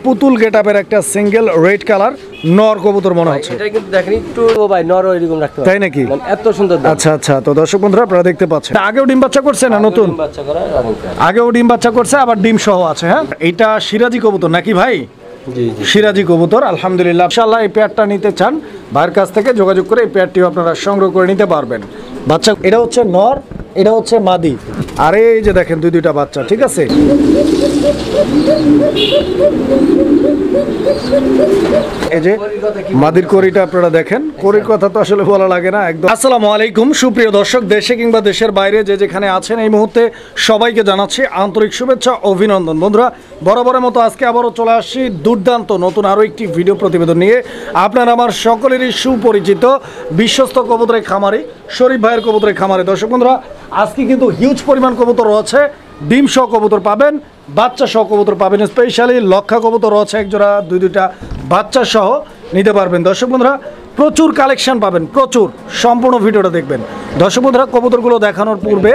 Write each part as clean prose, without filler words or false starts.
পুতুল গেটআপের একটা single red colour নর কবুতর মনে হচ্ছে। এটা কিন্তু দেখেন একটু ভাই নর এরকম রাখতে পারে, তাই নাকি? এত সুন্দর। আচ্ছা আচ্ছা, তো দর্শক বন্ধুরা আপনারা দেখতে পাচ্ছেন আগেও ডিম বাচ্চা করছে না নতুন? বাচ্চা করা আগেও ডিম বাচ্চা করছে, আবার ডিম সহ আছে। হ্যাঁ, এটা সিরাজি কবুতর নাকি ভাই? জি জি, সিরাজি কবুতর। আলহামদুলিল্লাহ, ইনশাআল্লাহ এই পেয়ারটা নিতে চান ভাইয়ের কাছ থেকে যোগাযোগ করে এই পেয়ারটিও আপনারা সংগ্রহ করে নিতে পারবেন। বাচ্চা এটা হচ্ছে নর, এটা হচ্ছে মাদি, আর এই যে দেখেন দুইটা বাচ্চা। ঠিক আছে, এই যে মাদির করিটা আপনারা দেখেন, করির কথা তো আসলে বলা লাগে না একদম। আসসালামু আলাইকুম সুপ্রিয় দর্শক, দেশে কিংবা দেশের বাইরে যে যেখানে আছেন এই মুহূর্তে সবাইকে জানাচ্ছি আন্তরিক শুভেচ্ছা, অভিনন্দন। বন্ধুরা, বরাবরের মতো আজকে আবারও চলে আসছি দুর্দান্ত নতুন আরও একটি ভিডিও প্রতিবেদন নিয়ে। আপনারা আমার সকলেরই সুপরিচিত বিশ্বস্ত কবুতরের খামারি শরীফ ভাইয়ের কবুতরের খামারে। দর্শক বন্ধুরা, আজকে কিন্তু হিউজ পরিমাণ কবুতর রয়েছে, ডিম সহ কবুতর পাবেন, বাচ্চা সহ কবুতর পাবেন, স্পেশালি লক্ষা কবুতর রয়েছে এক জোড়া, দুইটা বাচ্চা সহ নিতে পারবেন। দর্শক বন্ধুরা, প্রচুর কালেকশন পাবেন, প্রচুর। সম্পূর্ণ ভিডিওটা দেখবেন। দর্শক বন্ধুরা, কবুতরগুলো দেখানোর পূর্বে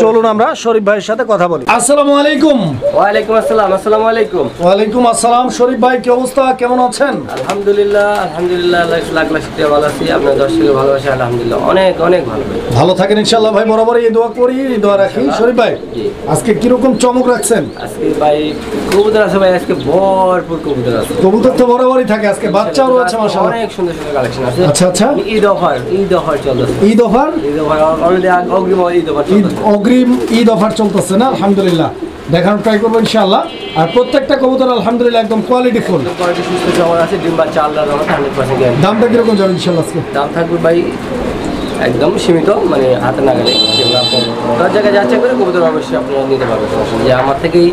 চলুন আমরা শরীফ ভাইয়ের সাথে কথা বলি। আসসালামু আলাইকুম। ওয়ালাইকুম আসসালাম। আসসালামু আলাইকুম। ওয়ালাইকুম আসসালাম। শরীফ ভাই, কি অবস্থা, কেমন আছেন? আলহামদুলিল্লাহ, আলহামদুলিল্লাহ, লাখ লাখ শুকরিয়া, ভালো আছি। আপনার দর্শকের ভালোবাসা আলহামদুলিল্লাহ অনেক অনেক ভালো। ভালো থাকেন ইনশাআল্লাহ ভাই, বরাবর এই দোয়া করি, এই দোয়া রাখি। শরীফ ভাই, আজকে কিরকম চমক রাখছেন? আজকে ভাই কবুতর আছে ভাই, আজকে ভরপুর কবুতর আছে। কবুতর তো বরাবরই থাকে, আজকে বাচ্চাও রয়েছে মাশাআল্লাহ, অনেক সুন্দর সুন্দর কালেকশন আছে। আচ্ছা আচ্ছা, ঈদ অফার চলতেছে। ঈদ অফার অলরেডি অগ্রিম ঈদ অফার চলতেছে। অগ্রিম ঈদ অফার চলতেছে না? আলহামদুলিল্লাহ, দেখানোর ট্রাই করবো ইনশাআল্লাহ। আর প্রত্যেকটা কবুতর আলহামদুলিল্লাহ একদম কোয়ালিটি ফুল, কোয়ালিটি সুস্থ সবল আছে, ডিম বাচ্চা আল্লাহর রহমতে 100% গ্যারান্টি। দামটা কিরকম যাবে ইনশাআল্লাহ আজকে? দাম থাকবে ভাই একদম সীমিত, মানে হাতে নাগালে, যেগুলো আপনি 10 জায়গায় যাচ্ছে করে কবুতর অবশ্যই আপনারা নিতে পারবেন। সমস্যা নেই, যে আমার থেকেই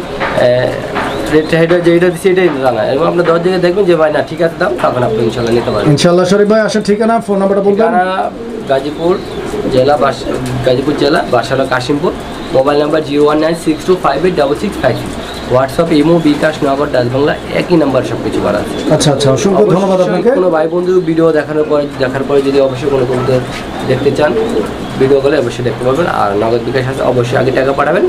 রেট হাইডার যেটা দিচ্ছে এটাই জানা, এবং আপনি 10 জায়গায় দেখবেন যে ভাই না ঠিক আছে দাম, তখন আপনি ইনশাল্লাহ নিতে পারবেন ইনশাআল্লাহ। শরীফ ভাই, আসার ঠিকানা, ফোন নাম্বারটা বলবেন? গাজীপুর জেলা, বাসা হলো Kashimpur. Mobile number 01962586656। WhatsApp, imo, bKash, Nagad, Dutch Bangla একই নাম্বার, সব কিছু করা আছে। আচ্ছা আচ্ছা, অসংখ্য ধন্যবাদ আপনাকে। কোনো ভাই বন্ধু ভিডিও দেখার পরে যদি অবশ্যই কোনো কবুতর দেখতে চান, ভিডিও কলে অবশ্যই দেখতে পাবেন। আর নগদ বিকাশ আছে, অবশ্যই আগে টাকা পাঠাবেন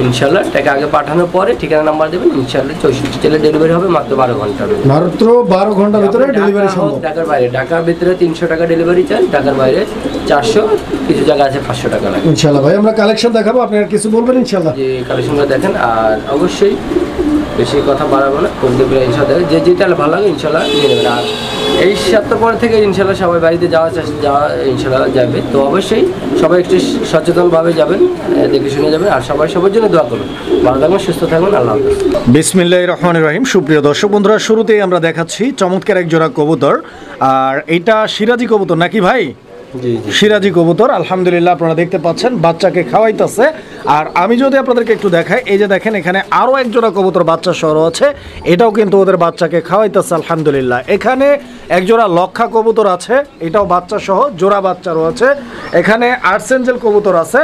ইনশাল্লাহ। টাকা আগে পাঠানোর পরে ঠিকানা নাম্বার দেবেন ইনশাল্লাহ। 64 জেলে ডেলিভারি হবে মাত্র 12 ঘন্টার ভিতরে। মাত্র 12 ঘন্টার ভিতরে ডেলিভারি সম্ভব। ঢাকার বাইরে, ঢাকার ভিতরে 300 টাকা ডেলিভারি চার্জ, ঢাকার বাইরে 400, কিছু জায়গা আছে 500 টাকা লাগে ইনশাআল্লাহ। ভাই, আমরা কালেকশন দেখাবো, আপনি আর কিছু বলবেন ইনশাআল্লাহ? যে কালেকশনগুলো দেখেন, আর অবশ্যই বেশি কথা বাড়াবো না, কবুতরগুলো ইনশাল্লাহ যে যেটা ভালো লাগে ইনশাল্লাহ নিয়ে নেবেন। আর এই সপ্তাহ পর থেকে ইনশাল্লাহ সবাই বাড়িতে যাওয়া ইনশাল্লাহ যাবে, তো অবশ্যই সবাই একটু সচেতনভাবে যাবেন, দেখে শুনে যাবেন। আর সবার জন্য দোয়া করবেন। ভালো থাকবেন, সুস্থ থাকবেন, আল্লাহ হাফেজ। বিসমিল্লাহির রহমানির রহিম। সুপ্রিয় দর্শক বন্ধুরা, শুরুতেই আমরা দেখাচ্ছি চমৎকার এক জোড়া কবুতর। আর এটা সিরাজি কবুতর নাকি ভাই? জি জি, সিরাজি কবুতর। আলহামদুলিল্লাহ, আপনারা দেখতে পাচ্ছেন বাচ্চাকে খাওয়াইতেছে। আর আমি যদি আপনাদেরকে একটু দেখাই, এই যে দেখেন এখানে আরও এক জোড়া কবুতর বাচ্চা সহ আছে, এটাও কিন্তু ওদের বাচ্চাকে খাওয়াইতেছে আলহামদুলিল্লাহ। এখানে এক জোড়া লক্ষা কবুতর আছে, এটাও বাচ্চা সহ, জোড়া বাচ্চা রয়েছে। এখানে আর্সেঞ্জেল কবুতর আছে,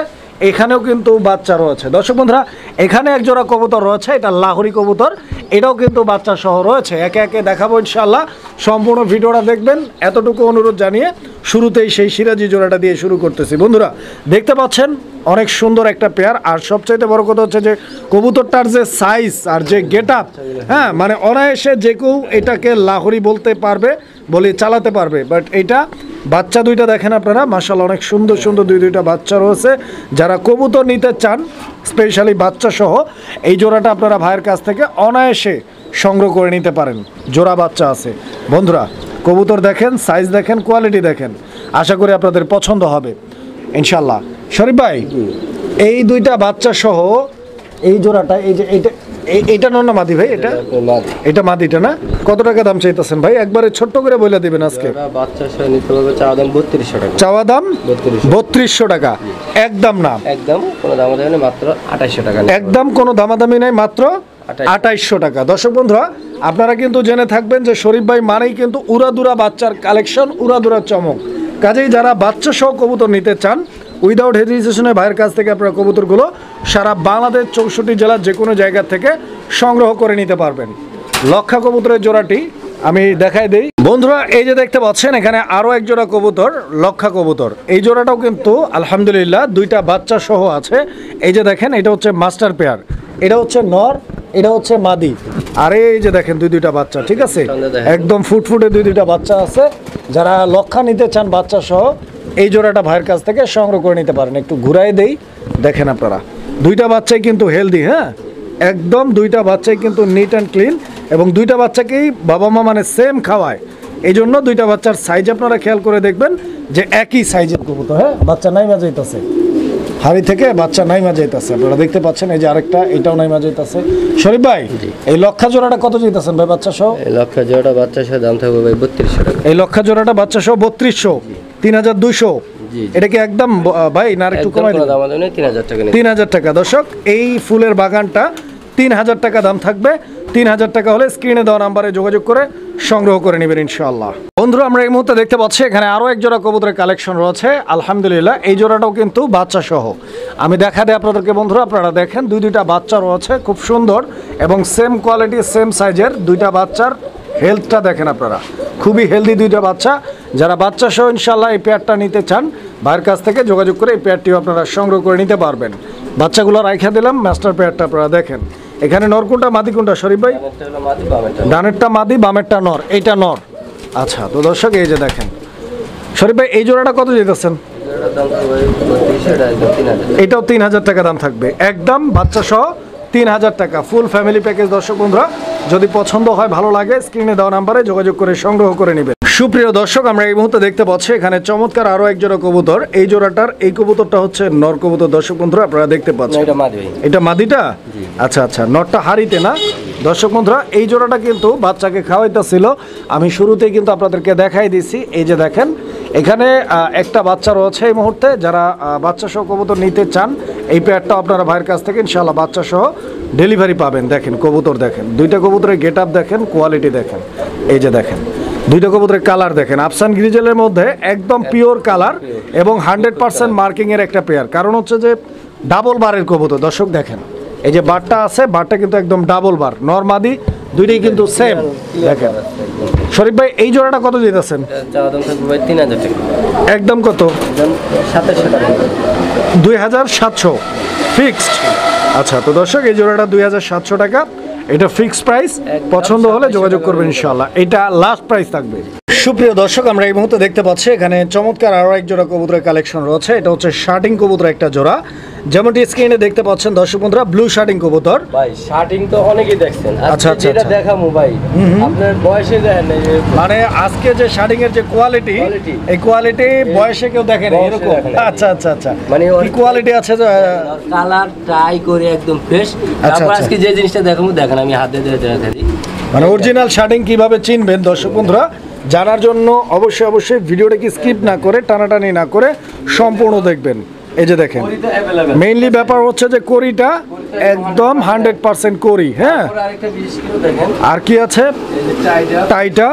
এখানেও কিন্তু বাচ্চা রয়েছে। দর্শক বন্ধুরা, এখানে এক জোড়া কবুতর রয়েছে, এটা লাহোরি কবুতর, এটাও কিন্তু বাচ্চা সহ রয়েছে। একে একে দেখাবো ইনশাআল্লাহ, সম্পূর্ণ ভিডিওটা দেখবেন এতটুকু অনুরোধ জানিয়ে শুরুতেই সেই সিরাজি জোড়াটা দিয়ে শুরু করতেছি। বন্ধুরা, দেখতে পাচ্ছেন অনেক সুন্দর একটা পেয়ার। আর সবচাইতে বড় কথা হচ্ছে যে কবুতরটার যে সাইজ আর যে গেট আপ, হ্যাঁ মানে অনায়াসে যে কেউ এটাকে লাহোরি বলতে পারবে, বলে চালাতে পারবে। বাট এটা বাচ্চা দুইটা দেখেন আপনারা, মাশাআল্লাহ অনেক সুন্দর সুন্দর দুইটা বাচ্চা রয়েছে। যারা কবুতর নিতে চান স্পেশালি বাচ্চা সহ, এই জোড়াটা আপনারা ভাইয়ের কাছ থেকে অনায়াসে সংগ্রহ করে নিতে পারেন। জোড়া বাচ্চা আছে। বন্ধুরা, কবুতর দেখেন, সাইজ দেখেন, কোয়ালিটি দেখেন, আশা করি আপনাদের পছন্দ হবে ইনশাআল্লাহ। শরীফ ভাই, এই দুইটা বাচ্চা সহ এই জোড়াটা, এই যে এইটা নর না মাদি ভাই? এটা মাদিটা না? কত টাকা দাম চাইতেছেন ভাই? একবারে ছোট্ট করে বলে দিবেন আজকে। বাচ্চা সহ নিতে হবে, চাওয়া দাম 3200 টাকা। চাওয়া দাম 3200 টাকা, একদম না? একদম কোনো দামাদামি নেই, মাত্র 2800 টাকা। একদম কোনো দামাদামি নেই, মাত্র 2800 টাকা। দর্শক বন্ধুরা, আপনারা কিন্তু জেনে থাকবেন যে শরীফ ভাই মানেই কিন্তু উড়াদুরা বাচ্চার কালেকশন, উড়াদুরা চমক। কাজেই যারা বাচ্চা সহ কবুতর নিতে চান উইদাউট হেজিটেশনে ভাইয়ের কাছ থেকে আপনারা কবুতরগুলো সারা বাংলাদেশ 64 জেলার যে কোনো জায়গা থেকে সংগ্রহ করে নিতে পারবেন। লক্ষা কবুতরের জোড়াটি আমি দেখাই দেই। বন্ধুরা, এই যে দেখতে পাচ্ছেন এখানে আরও এক জোড়া কবুতর, লক্ষা কবুতর। এই জোড়াটাও কিন্তু আলহামদুলিল্লাহ দুইটা বাচ্চা সহ আছে। এই যে দেখেন, এটা হচ্ছে মাস্টার পেয়ার, এটা হচ্ছে নর, এটা হচ্ছে মাদি। আর এই যে দেখেন দুইটা বাচ্চা, ঠিক আছে, একদম ফুটফুটে দুইটা বাচ্চা আছে। যারা লক্ষা নিতে চান বাচ্চা সহ এই জোড়াটা ভাইয়ের কাছ থেকে সংগ্রহ করে নিতে পারেন। একটু ঘুরাই দেই, দেখেন আপনারা দুইটা বাচ্চাই কিন্তু হেলদি, হ্যাঁ একদম দুইটা বাচ্চাই কিন্তু নিট অ্যান্ড ক্লিন, এবং দুইটা বাচ্চাকেই বাবা মা মানে সেম খাওয়ায়। এই জন্য দুইটা বাচ্চার সাইজ আপনারা খেয়াল করে দেখবেন যে একই সাইজের কবুতর। হ্যাঁ, বাচ্চা নাই যাইতেছে হাড়ি থেকে, বাচ্চা নাই যাইতেছে, আপনারা দেখতে পাচ্ছেন। এই যে আরেকটা, এটাও নাই যাইতেছে। শরীফ ভাই, এই লক্ষা জোড়াটা কত যাইতেছেন ভাই বাচ্চা সহ? এই লক্ষা জোড়াটা বাচ্চা সহ দাম থাকবে ভাই 3200 টাকা। এই লক্ষা জোড়াটা বাচ্চা সহ 3200, 3200। এটা কি একদম ভাই না একটু কমাই দিন? 3000 টাকা। 3000 টাকা। দর্শক, এই ফুলের বাগানটা 3000 টাকা দাম থাকবে। 3000 টাকা হলে স্ক্রিনে দেওয়া নাম্বারে যোগাযোগ করে সংগ্রহ করে নেবেন ইনশাআল্লাহ। বন্ধুরা, আমরা এই মুহূর্তে দেখতে পাচ্ছি এখানে আরো এক জোড়া কবুতরের কালেকশন রয়েছে আলহামদুলিল্লাহ। এই জোড়াটাও কিন্তু বাচ্চা সহ। আমি দেখা দেয় আপনাদেরকে বন্ধুরা, আপনারা দেখেন দুইটা বাচ্চা রয়েছে খুব সুন্দর এবং সেম কোয়ালিটি সেম সাইজের দুইটা বাচ্চার হেলথটা দেখেন আপনারা, খুবই হেলদি দুইটা বাচ্চা। যারা বাচ্চা সহ ইনশাআল্লাহ এই পেয়ারটা নিতে চান ভাইয়ের কাছ থেকে যোগাযোগ করে এই পেয়ারটিও আপনারা সংগ্রহ করে নিতে পারবেন। বাচ্চাগুলো রাইখা দিলাম, মাস্টার পেয়ারটা আপনারা দেখেন। এখানে নর কোনটা মাদি কোনটা শরীফ ভাই? ডানেরটা মাদি, বামেরটা নর। এইটা নর। আচ্ছা, তো দর্শক এই যে দেখেন শরীফ ভাই, এই জোড়াটা কত যেতেছেন? এটাও 3000 টাকা দাম থাকবে একদম বাচ্চা সহ 3000 টাকা ফুল ফ্যামিলি প্যাকেজ। দর্শক বন্ধুরা, যদি পছন্দ হয় ভালো লাগে স্ক্রিনে দেওয়া নাম্বারে যোগাযোগ করে সংগ্রহ করে নেবেন। সুপ্রিয় দর্শক, আমরা এই মুহূর্তে দেখতে পাচ্ছি এখানে চমৎকার আরো এক জোড়া কবুতর। এই জোড়াটার এই কবুতরটা হচ্ছে নর কবুতর। দর্শক বন্ধুরা, আপনারা দেখতে পাচ্ছেন এটা মাদিটা। আচ্ছা আচ্ছা, নরটা হারিতে না। দর্শক বন্ধুরা, এই জোড়াটা কিন্তু বাচ্চাকে খাওয়াইতেছিল, আমি শুরুতেই কিন্তু আপনাদেরকে দেখাই দিছি। এই যে দেখেন এখানে একটা বাচ্চা রয়েছে এই মুহূর্তে। যারা বাচ্চা সহ কবুতর নিতে চান এই পেয়ারটা আপনারা ভাইয়ের কাছ থেকে ইনশাআল্লাহ বাচ্চা সহ ডেলিভারি পাবেন। দেখেন কবুতর দেখেন, দুইটা কবুতরের গেট আপ দেখেন, কোয়ালিটি দেখেন। এই যে দেখেন দুইটা কবুতরের কালার দেখেন, আফসান গ্রিজেলের মধ্যে একদম পিওর কালার এবং 100% মার্কিংয়ের একটা পেয়ার। কারণ হচ্ছে যে ডাবল বারের কবুতর। দর্শক দেখেন এই যে বারটা আছে, বারটা কিন্তু একদম ডাবল বার, নরমাদি দুইটাই কিন্তু সেম। দেখেন শরীফ ভাই, এই জোড়াটা কত যেতেছেন? একদম কত? 2700 ফিক্সড। আচ্ছা, তো দর্শক এই জোড়াটা 2700 টাকা, এটা ফিক্সড প্রাইস। পছন্দ হলে যোগাযোগ করবেন ইনশাআল্লাহ, এটা লাস্ট প্রাইস থাকবে। সুপ্রিয় দর্শক, আমরা এই মুহূর্তে দেখতে পাচ্ছি এখানে চমৎকার আরো এক জোড়া কবুতরের কালেকশন রয়েছে। এটা হচ্ছে শার্টিং কবুতর একটা জোড়া, যেমনটি স্ক্রিনে দেখতে পাচ্ছেন দর্শক বন্ধুরা, ব্লু শার্টিং কবুতর। ভাই শার্টিং তো অনেকেই দেখছেন, আচ্ছা আচ্ছা, যেটা দেখামু ভাই আপনার বয়সে দেখেন মানে আজকে যে শার্টিং এর যে কোয়ালিটি, এই কোয়ালিটি বয়সে কেউ দেখেন এরকম। আচ্ছা আচ্ছা আচ্ছা, মানে কি কোয়ালিটি আছে, কালার ট্রাই করে একদম ফ্রেশ। তারপর আজকে যে জিনিসটা দেখামু দেখেন, আমি হাতে ধরে দেখা দিই, মানে অরিজিনাল শার্টিং কিভাবে চিনবেন দর্শক বন্ধুরা জানার জন্য অবশ্যই ভিডিওটাকে স্কিপ না করে টানাটানি না করে সম্পূর্ণ দেখবেন। এই যে দেখেন মেইনলি ব্যাপার হচ্ছে যে করিটা একদম 100% করি। হ্যাঁ, আর কি আছে? টাইটা।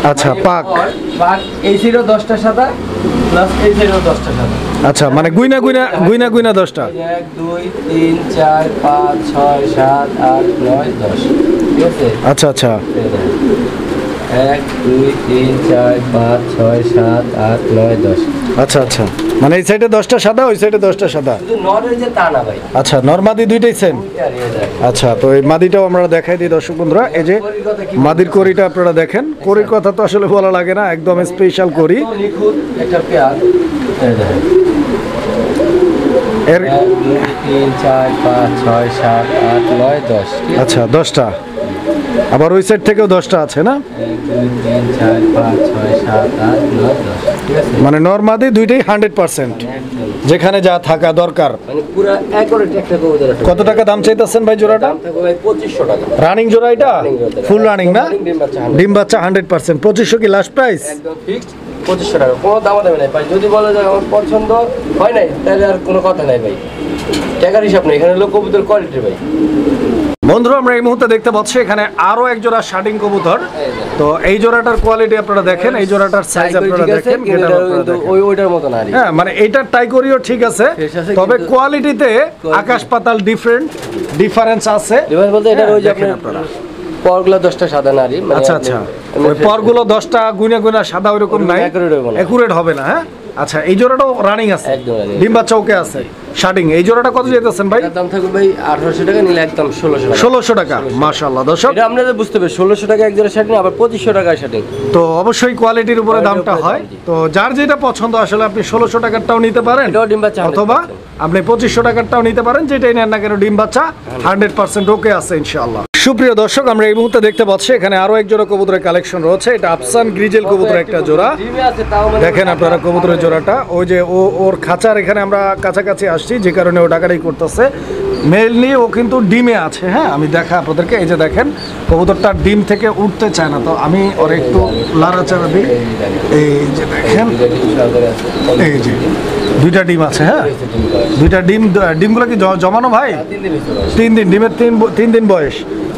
আচ্ছা, পাক এই ছিল 10টা সাদা প্লাস এই ছিল 10টা সাদা। আচ্ছা, মানে গুইনা 10টা। 1 2 3 4 5 6 7 8 9 10। ঠিক আছে? আচ্ছা আচ্ছা, 1 2 3 4 5 6 7 8 9 10। আচ্ছা আচ্ছা, মানে এই সাইডে 10টা সাদা, ওই সাইডে 10টা সাদা। শুধু নরের যে তা না ভাই। আচ্ছা, নরমাদি দুইটাই সেম। আচ্ছা, তো এই মাদিটাও আমরা দেখাই দিই দর্শক বন্ধুরা। এই যে মাদির করিটা আপনারা দেখেন, করির কথা তো আসলে বলা লাগে না, একদম স্পেশাল করি। নিখুঁত একটা পেয়ার। এর 1 2 3 4 5 6 7 8 9 10। আচ্ছা, 10টা। আবার ওই সাইড থেকেও 10টা আছে না? 1 2 3 4 5 6 7 8 9 10। ঠিক আছে, মানে নরমাদি দুইটাই 100%, যেখানে যা থাকা দরকার। মানে পুরো একরে একটা কবুতর। কত টাকা দাম চাইতেছেন ভাই জোড়াটা? দাম থাকবে ভাই 2500 টাকা। রানিং জোড়া এটা? ফুল রানিং না? ডিম বাচ্চা 100। ডিম বাচ্চা 100%। 2500 কি লাস্ট প্রাইস? একদম ফিক্সড 2500 টাকা, কোনো দাম দেবে না ভাই। যদি বলে যে আমার পছন্দ হয় নাই তাহলে আর কোনো কথা নাই ভাই, টাকার হিসাব নেই, এখানে লোক কবুতর কোয়ালিটি ভাই। বন্ধুরা, আমরা এই মুহূর্তে দেখতে পাচ্ছি এখানে আরো এক জোড়া শার্টিং কবুতর। তো এই জোড়াটার কোয়ালিটি আপনারা দেখেন, এই জোড়াটার সাইজ আপনারা দেখেন, ওইটার মতো না। হ্যাঁ, মানে এইটার টাইকরিও ঠিক আছে, তবে কোয়ালিটিতে আকাশ পাতাল ডিফারেন্স আছে। ডিফারেন্স বলতে এটা ওই যে আপনারা পরগুলো 10টা সাদা নারী। আচ্ছা আচ্ছা, ওই পরগুলো 10টা গুনা সাদা ওইরকম নাই, একুরেট হবে না। হ্যাঁ, আচ্ছা, এই জোড়াটাও রানিং আছে, একদম running। ডিম বাচ্চা ওকে আছে, শার্টিং। এই জোড়াটা কত যেতেছেন ভাই? এটার দাম থাকবে ভাই 1800 টাকা, নিলে একদম 1600 টাকা। 1600 টাকা, মাশাআল্লাহ দর্শক। এটা আপনাদের বুঝতে হবে, 1600 টাকা এক জোড়া শার্টিং, আবার 2500 টাকা শার্টিং। তো অবশ্যই কোয়ালিটির উপরে কোয়ালিটির দামটা উপরে হয়। দাম, জি। তো যার যেটা পছন্দ আসলে আপনি 1600 টাকারটাও নিতে পারেন, এটাও ডিম বাচ্চা 100%। অথবা আপনি 2500 টাকারটাও নিতে পারেন, যেটাই নেন না কেন ডিম বাচ্চা 100% ওকে আছে ইনশাআল্লাহ। সুপ্রিয় দর্শক, আমরা এই মুহূর্তে দেখতে পাচ্ছি এখানে আরো এক জোড়া কবুতরের কালেকশন রয়েছে। এটা আফসান গ্রিজেল কবুতরের একটা জোড়া। ডিমে আছে তাও মানে দেখেন আপনারা কবুতরের জোড়াটা, ওই যে ওর খাঁচার এখানে আমরা কাছাকাছি আসছি, যে কারণে ও ডাকাডাকি করতেছে। মেইনলি ও কিন্তু ডিমে আছে। হ্যাঁ, আমি দেখা আপনাদেরকে, এই যে দেখেন কবুতরটা ডিম থেকে উঠতে চায় না, তো আমি ওর একটু লাড়াচাড়া দিই। এই যে দেখেন, এই যে দুইটা ডিম আছে। হ্যাঁ, দুইটা ডিমগুলো কি জমানো ভাই? 3 দিন, ডিমের 3 দিন বয়স।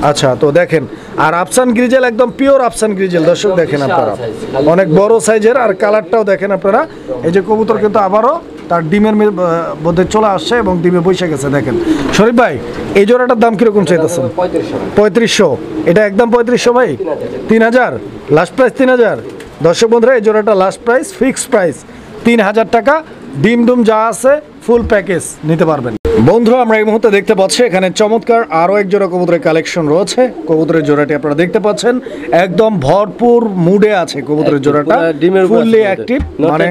আচ্ছা, তো দেখেন, আর আফসান গ্রিজেল একদম পিওর আফসান গ্রিজেল দর্শক, দেখেন আপনারা অনেক বড় সাইজের, আর কালারটাও দেখেন আপনারা। এই যে কবুতর কিন্তু আবারও তার ডিমের মধ্যে চলে আসছে এবং ডিমে বসে গেছে। দেখেন শরীফ ভাই, এই জোড়াটার দাম কিরকম চাইতেছেন? 3500। এটা একদম 3500 ভাই? 3000 লাস্ট প্রাইস? 3000 দর্শক বন্ধুরা, এই জোড়াটা লাস্ট প্রাইস, ফিক্সড প্রাইস 3000 টাকা। ডিম ডুম যা আছে ফুল প্যাকেজ নিতে পারবেন। বন্ধুরা, আমরা এই মুহূর্তে দেখতে পাচ্ছি এখানে চমৎকার আরো এক জোড়া কবুতরের কালেকশন রয়েছে। কবুতরের জোড়াটি আপনারা দেখতে পাচ্ছেন, একদম ভরপুর মুডে আছে কবুতরের জোড়াটা, ফুললি অ্যাক্টিভ, মানে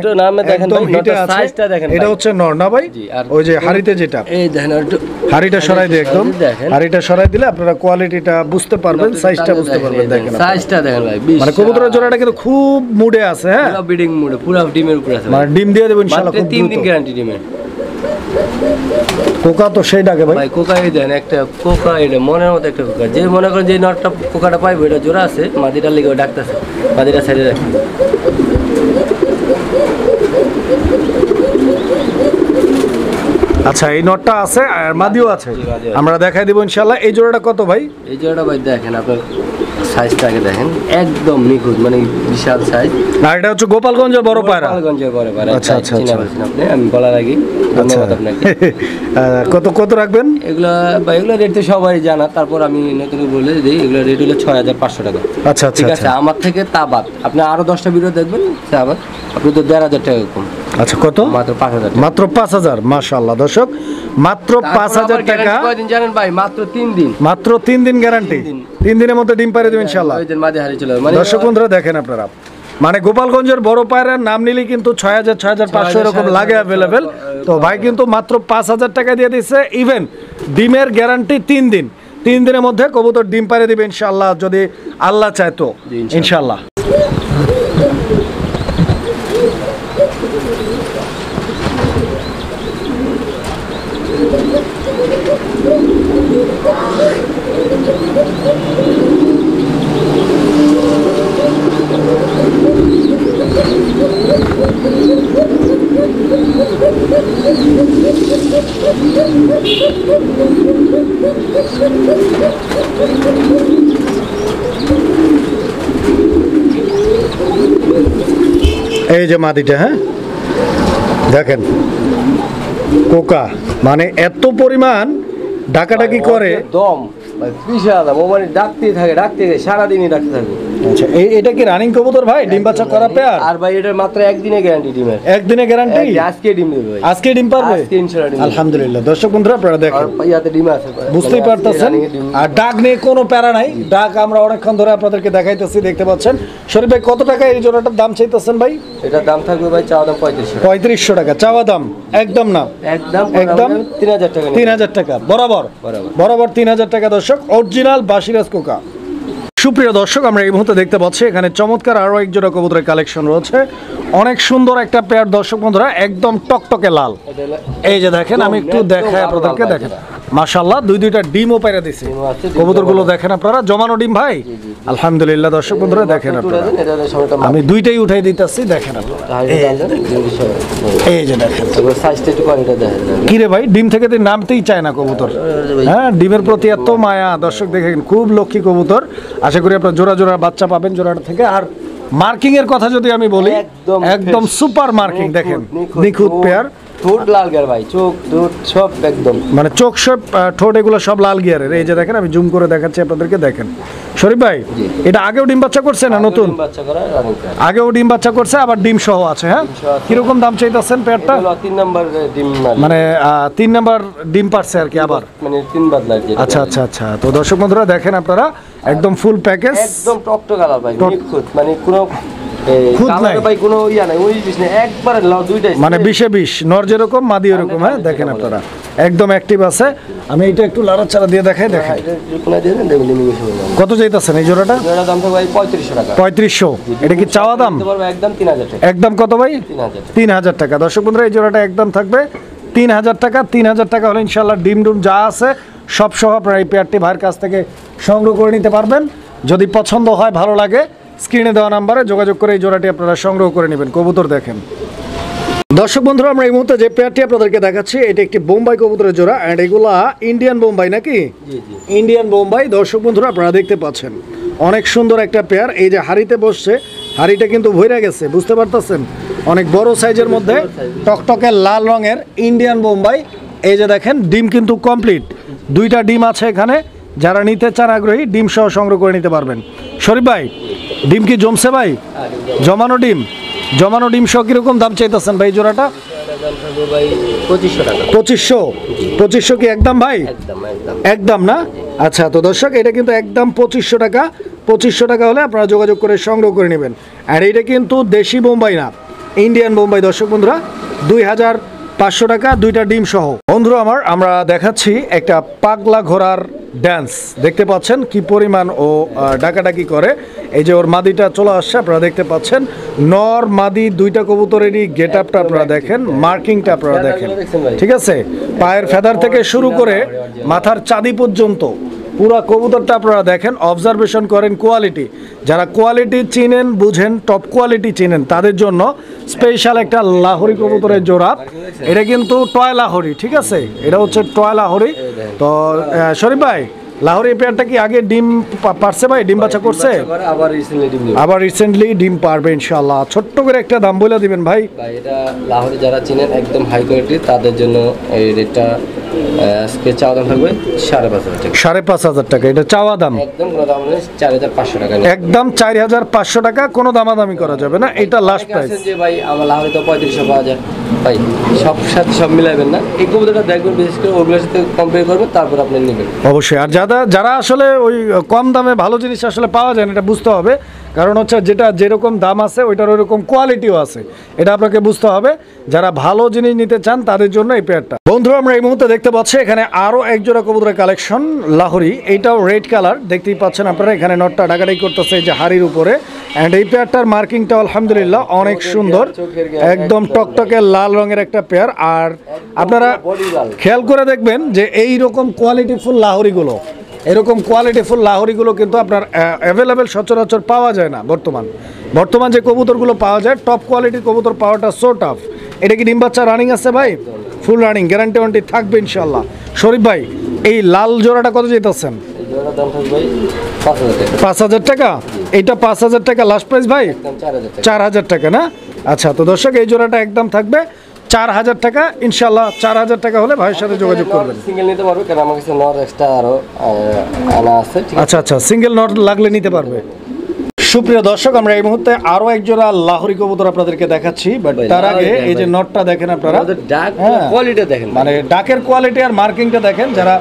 একদম হিটে আছে। এটা হচ্ছে নর না ভাই? ওই যে হাড়িতে যেটা, এই দেখেন একটু হাড়িটা সরাই দিয়ে, একদম হাড়িটা সরাই দিলে আপনারা কোয়ালিটিটা বুঝতে পারবেন, সাইজটা বুঝতে পারবেন। দেখেন সাইজটা দেখেন ভাই, মানে কবুতরের জোড়াটা কিন্তু খুব মুডে আছে। হ্যাঁ, পুরো বিডিং মুডে, পুরো ডিমের উপরে আছে, মানে ডিম দিয়ে দেবেন ইনশাআল্লাহ খুব 3 দিন দ্রুত। গ্যারান্টি ডিমের। কোকা তো সেই ডাকে ভাই। ভাই কোকা, এই দেন একটা কোকা, এটা মনের মতো একটা কোকা, যে মনে করেন যে নটটা কোকাটা পাইবো, এটা জোড়া আছে, মাদিটার লেগে ডাকতেছে, মাদিটা সাইডে রাখি। আচ্ছা, এই নটটা আছে আর মাদিও আছে, জি, মাদিও আছে। আমরা দেখাই দিব ইনশাআল্লাহ। এই জোড়াটা কত ভাই? এই জোড়াটা ভাই দেখেন আপনার সাইজটাকে দেখেন, একদম নিখুঁত, মানে বিশাল সাইজ। আর এটা হচ্ছে গোপালগঞ্জের বড় পায়রা। গোপালগঞ্জের বড় পায়রা। আচ্ছা, আচ্ছা, চিনা আচ্ছা। বলছেন আপনি, আমি বলার আগে ধন্যবাদ আপনাকে। কত কত রাখবেন? এগুলা বা এগুলো রেট তো সবাই জানা, তারপর আমি নতুন করে বলে দিই, এগুলো রেট হলো 6500 টাকা। আচ্ছা আচ্ছা ঠিক আছে, আচ্ছা। আমার থেকে তা বাদ আপনি আরো 10টা ভিডিও দেখবেন, তা বাদ আপনি তো 1500 টাকা কম, আচ্ছা, কত? মাত্র 5000 টাকা। মাত্র 5000। মাশাআল্লাহ দর্শক, মাত্র 5000 টাকা। কয়দিন জানেন ভাই? মাত্র 3 দিন। মাত্র 3 দিন গ্যারান্টি। 3 দিনের মধ্যে ডিম পাড়ে দেবেন ইনশাআল্লাহ। ওই দিন মাঝে হারিয়ে চলে যাবে। মানে দর্শক বন্ধুরা দেখেন আপনারা, মানে গোপালগঞ্জের বড় পায়রার নাম নিলে কিন্তু 6000 6500 এরকম লাগে অ্যাভেলেবেল। তো ভাই কিন্তু মাত্র 5000 টাকা দিয়ে দিচ্ছে, ইভেন ডিমের গ্যারান্টি 3 দিন। 3 দিনের মধ্যে কবুতর ডিম পাড়ে দিবে ইনশাআল্লাহ, যদি আল্লাহ চায় তো জি, ইনশাআল্লাহ। ইনশাআল্লাহ। এই যে মাদিটা, হ্যাঁ দেখেন কোকা, মানে এত পরিমাণ ডাকাডাকি করে। দম ভাই বিশাল, ও মানে ডাকতেই থাকে, সারাদিনই ডাকতে থাকে। আচ্ছা, এটা কি রানিং কবুতর ভাই? ডিম বাচ্চা করা পেয়ার? আর ভাই এটার মাত্র একদিনে গ্যারান্টি ডিমের। একদিনে গ্যারান্টি? আজকে ডিম দেবে ভাই, আজকে ডিম পারবে? আজকে ইনশাআল্লাহ ডিম দেবে। আলহামদুলিল্লাহ। দর্শক বন্ধুরা আপনারা দেখেন, আর ইয়াতে ডিম আছে ভাই, বুঝতেই আজকে পারতেছেন। running এ ডিম। আর ডাক নিয়ে কোনো প্যারা নাই, ডাক আমরা অনেকক্ষণ ধরে আপনাদেরকে দেখাইতেছি, দেখতে পাচ্ছেন। শরীফ ভাই কত টাকা এই জোড়াটার দাম চাইতেছেন ভাই? এটার দাম থাকবে ভাই চাওয়া দাম 3500 টাকা। 3500 টাকা চাওয়া দাম, একদম না, একদম একদম 3000 টাকা নিয়ে। 3000 টাকা বরাবর, বরাবর। বরাবর 3000 টাকা দর্শক, অরিজিনাল বাসিরাজ কোকা। সুপ্রিয় দর্শক, আমরা এই মুহূর্তে দেখতে পাচ্ছি এখানে চমৎকার আরো এক জোড়া কবুতরের কালেকশন রয়েছে। অনেক সুন্দর একটা পেয়ার দর্শক বন্ধুরা, একদম টকটকে লাল। এটা হলো এই যে দেখেন, আমি একটু একদম দেখাই লাল আপনাদেরকে, লাল দেখেন এটা। মাশাআল্লাহ, দুইটা ডিমও পাইরা দিছে ডিমও আছে, ডিম কবুতরগুলো। জমানো। দেখেন আপনারা, জমানো ডিম ভাই, আলহামদুলিল্লাহ। দর্শক বন্ধুরা দেখেন আপনারা, এটা হলো সময়টা আমি দুইটাই উঠাই দিতেছি, দেখেন আপনারা। এই যে দেখেন, সাইজটা একটু কোয়ালিটি দেখেন না। কি রে ভাই, ডিম থেকে তো নামতেই চায় না কবুতর। হ্যাঁ, ডিমের প্রতি এত মায়া দর্শক, দেখেন খুব লক্ষ্মী কবুতর। আশা করি আপনার জোড়া জোড়া বাচ্চা পাবেন জোড়াটা থেকে। আর মার্কিং এর কথা যদি আমি বলি, একদম সুপার মার্কিং, দেখেন নিখুঁত পেয়ার। ঠোঁট লাল গিয়ার ভাই, চোখ ঠোঁট সব একদম, মানে চোখ সব ঠোঁট এগুলো সব লাল গিয়ারের। এই যে দেখেন, আমি জুম করে দেখাচ্ছি আপনাদেরকে, দেখেন শরীফ ভাই জি। এটা আগেও ডিম বাচ্চা করছে না নতুন? ডিম বাচ্চা করা রানিং পেয়ার। আগেও ডিম বাচ্চা করছে আবার ডিম সহ আছে, হ্যাঁ? ডিম সহ আছে। কিরকম দাম চাইতেছেন পেয়ারটা? এগুলো 3 নাম্বার ডিম মানে 3 নাম্বার ডিম পারছে আর কি আবার। মানে 3 বাদলার যেটা। আচ্ছা আচ্ছা আচ্ছা, তো দর্শক বন্ধুরা দেখেন আপনারা একদম ফুল প্যাকেজ, একদম টকটক কালার ভাই, টক- নিখুঁত, মানে কোনো খুঁত নাই। কালারে ভাই কোনো ইয়া নাই, 19-20 নাই, একবারে দুইটাই মানে 20-20 নর যেরকম মাদি এরকম, হ্যাঁ? দেখেন আপনারা একদম অ্যাক্টিভ আছে। আমি এটা একটু লাড়াচাড়া দিয়ে দেখাই, দেখেন কোনা দিয়ে দেন, দেখুন লিমিটেশন হবে। কত চাইতেছেন এই জোড়াটা? এটার দাম থাকবে ভাই 3500 টাকা। 3500। এটা কি চাওয়া দাম? দিতে পারবে একদম 3000 টাকা। একদম কত ভাই? 3000 টাকা। 3000 টাকা। দর্শক বন্ধুরা এই জোড়াটা একদম থাকবে 3000 টাকা। 3000 টাকা হলে ইনশাল্লাহ ডিম ডুম যা আছে সব সহ আপনারা এই পেয়ারটি ভাইয়ের কাছ থেকে সংগ্রহ করে নিতে পারবেন। যদি পছন্দ হয়, ভালো লাগে, স্ক্রিনে দেওয়া নাম্বারে যোগাযোগ করে এই জোড়াটি আপনারা সংগ্রহ করে নেবেন। কবুতর দেখেন দর্শক বন্ধুরা, আমরা এই মুহূর্তে যে পেয়ারটি আপনাদেরকে দেখাচ্ছি এটা একটি বোম্বাই কবুতরের জোড়া, অ্যান্ড এগুলা ইন্ডিয়ান বোম্বাই নাকি? জি জি। ইন্ডিয়ান বোম্বাই। দর্শক বন্ধুরা আপনারা দেখতে পাচ্ছেন অনেক সুন্দর একটা পেয়ার। এই যে হাড়িতে বসছে, হাড়িটা কিন্তু ভইরা গেছে, বুঝতে পারতেছেন? অনেক বড় সাইজের মধ্যে টকটকে লাল রঙের ইন্ডিয়ান বোম্বাই। এই যে দেখেন ডিম কিন্তু কমপ্লিট, 2টা ডিম আছে এখানে। যারা নিতে চান আগ্রহী ডিম সহ সংগ্রহ করে নিতে পারবেন। শরীফ ভাই ডিম কি জমছে ভাই? জমানো ডিম, জমানো ডিম সহ কিরকম দাম চাইতেছেন ভাই জোড়াটা? এটার দাম থাকবে ভাই 2500 টাকা। 2500 কি একদম ভাই? একদম একদম। একদম না? আচ্ছা, তো দর্শক এটা কিন্তু একদম 2500 টাকা। 2500 টাকা হলে আপনারা যোগাযোগ করে সংগ্রহ করে নেবেন। আর এটা কিন্তু দেশি বোম্বাই না, ইন্ডিয়ান বোম্বাই। দর্শক বন্ধুরা 2500 টাকা, 2টা ডিম সহ। বন্ধুরা আমরা দেখাচ্ছি একটা পাগলা ঘোড়ার ড্যান্স। দেখতে পাচ্ছেন কি পরিমাণ ও ডাকাডাকি করে। এই যে ওর মাদিটা চলে আসছে, আপনারা দেখতে পাচ্ছেন। নর মাদি 2টা কবুতরেরই গেট আপটা আপনারা দেখেন, মার্কিংটা আপনারা দেখেন, ঠিক আছে? পায়ের ফেদার থেকে শুরু করে মাথার চাঁদি পর্যন্ত পুরা কবুতরটা আপনারা দেখেন, অবজারভেশন করেন কোয়ালিটি। যারা কোয়ালিটি চিনেন, বুঝেন, টপ কোয়ালিটি চিনেন, তাদের জন্য স্পেশাল একটা লাহোরি কবুতরের জোড়া। এটা কিন্তু টয় লাহোরি, ঠিক আছে? এটা হচ্ছে টয় লাহোরি। তো শরীফ ভাই লাহোরি পেয়ারটা কি আগে ডিম পারছে ভাই? ডিম বাচ্চা করছে? আবার রিসেন্টলি ডিম দিবে। আবার রিসেন্টলি ডিম পারবে ইনশাআল্লাহ। ছোট্ট করে একটা দাম বলে দিবেন ভাই। ভাই এটা লাহোরে যারা চিনেন একদম হাই কোয়ালিটি, তাদের জন্য এই রেটটা আজকে চাওয়া দাম থাকবে 5500 টাকা। 5500 টাকা এটা চাওয়া দাম। একদম কোনো দাম নেই, 4500 টাকা। একদম 4500 টাকা, কোনো দামাদামি করা যাবে না, এটা লাস্ট প্রাইস। যে ভাই আমার লাহোরে তো 3500 পাওয়া যায়, ভাই সব সাথে সব মিলাবেন না। এই কবুতরটা দেখবেন, বিশেষ করে ওগুলোর সাথে কম্পেয়ার করবেন, তারপর আপনি নেবেন অবশ্যই। আর যারা আসলে ওই কম দামে ভালো জিনিস আসলে পাওয়া যায় না, এটা বুঝতে হবে। কারণ হচ্ছে যেটা যেরকম দাম আছে ওইটার ওইরকম কোয়ালিটিও আছে, এটা আপনাকে বুঝতে হবে। যারা ভালো জিনিস নিতে চান তাদের জন্য এই পেয়ারটা। বন্ধুরা আমরা এই মুহূর্তে দেখতে পাচ্ছি এখানে আরো এক জোড়া কবুতরের কালেকশন লাহোরি। এইটাও রেড কালার, দেখতেই পাচ্ছেন আপনারা। এখানে নটটা ডাকাডাকি করতেছে এই যে হাড়ির উপরে। অ্যান্ড এই পেয়ারটার মার্কিংটা আলহামদুলিল্লাহ অনেক সুন্দর, একদম টকটকে লাল রঙের একটা পেয়ার। আর আপনারা খেয়াল করে দেখবেন যে এই রকম কোয়ালিটিফুল লাহোরিগুলো, এরকম কোয়ালিটিফুল লাহোরিগুলো কিন্তু আপনার অ্যাভেলেবেল সচরাচর পাওয়া যায় না। বর্তমান যে কবুতরগুলো পাওয়া যায়, টপ কোয়ালিটির কবুতর পাওয়াটা সো টাফ। এটা কি ডিম বাচ্চা রানিং আছে ভাই? ফুল রানিং, গ্যারান্টি ওয়ারেন্টি থাকবে ইনশাল্লাহ। শরীফ ভাই এই লাল জোড়াটা কত যেতেছেন? এই জোড়ার দাম থাকবে ভাই 5000 টাকা। 5000 টাকা? এইটা 5000 টাকা লাস্ট প্রাইস ভাই? একদম 4000 টাকা। 4000 টাকা না? আচ্ছা, তো দর্শক এই জোড়াটা একদম থাকবে 4000 টাকা ইনশাল্লাহ। 4000 টাকা হলে ভাইয়ের সাথে যোগাযোগ করবেন। সিঙ্গেল নিতে পারবে, কারণ আমার কাছে নর এক্সট্রা আরো আনা আছে, ঠিক আছে? আচ্ছা আচ্ছা, সিঙ্গেল নট লাগলে নিতে পারবে। সুপ্রিয় দর্শক আমরা এই মুহূর্তে আরো এক জোড়া লাহোরি কবুতর আপনাদেরকে দেখাচ্ছি, বাট তার আগে এই যে নটটা দেখেন আপনারা, আমাদের ডাক হ্যাঁ। কোয়ালিটি দেখেন, মানে ডাকের কোয়ালিটি আর মার্কিংটা দেখেন। যারা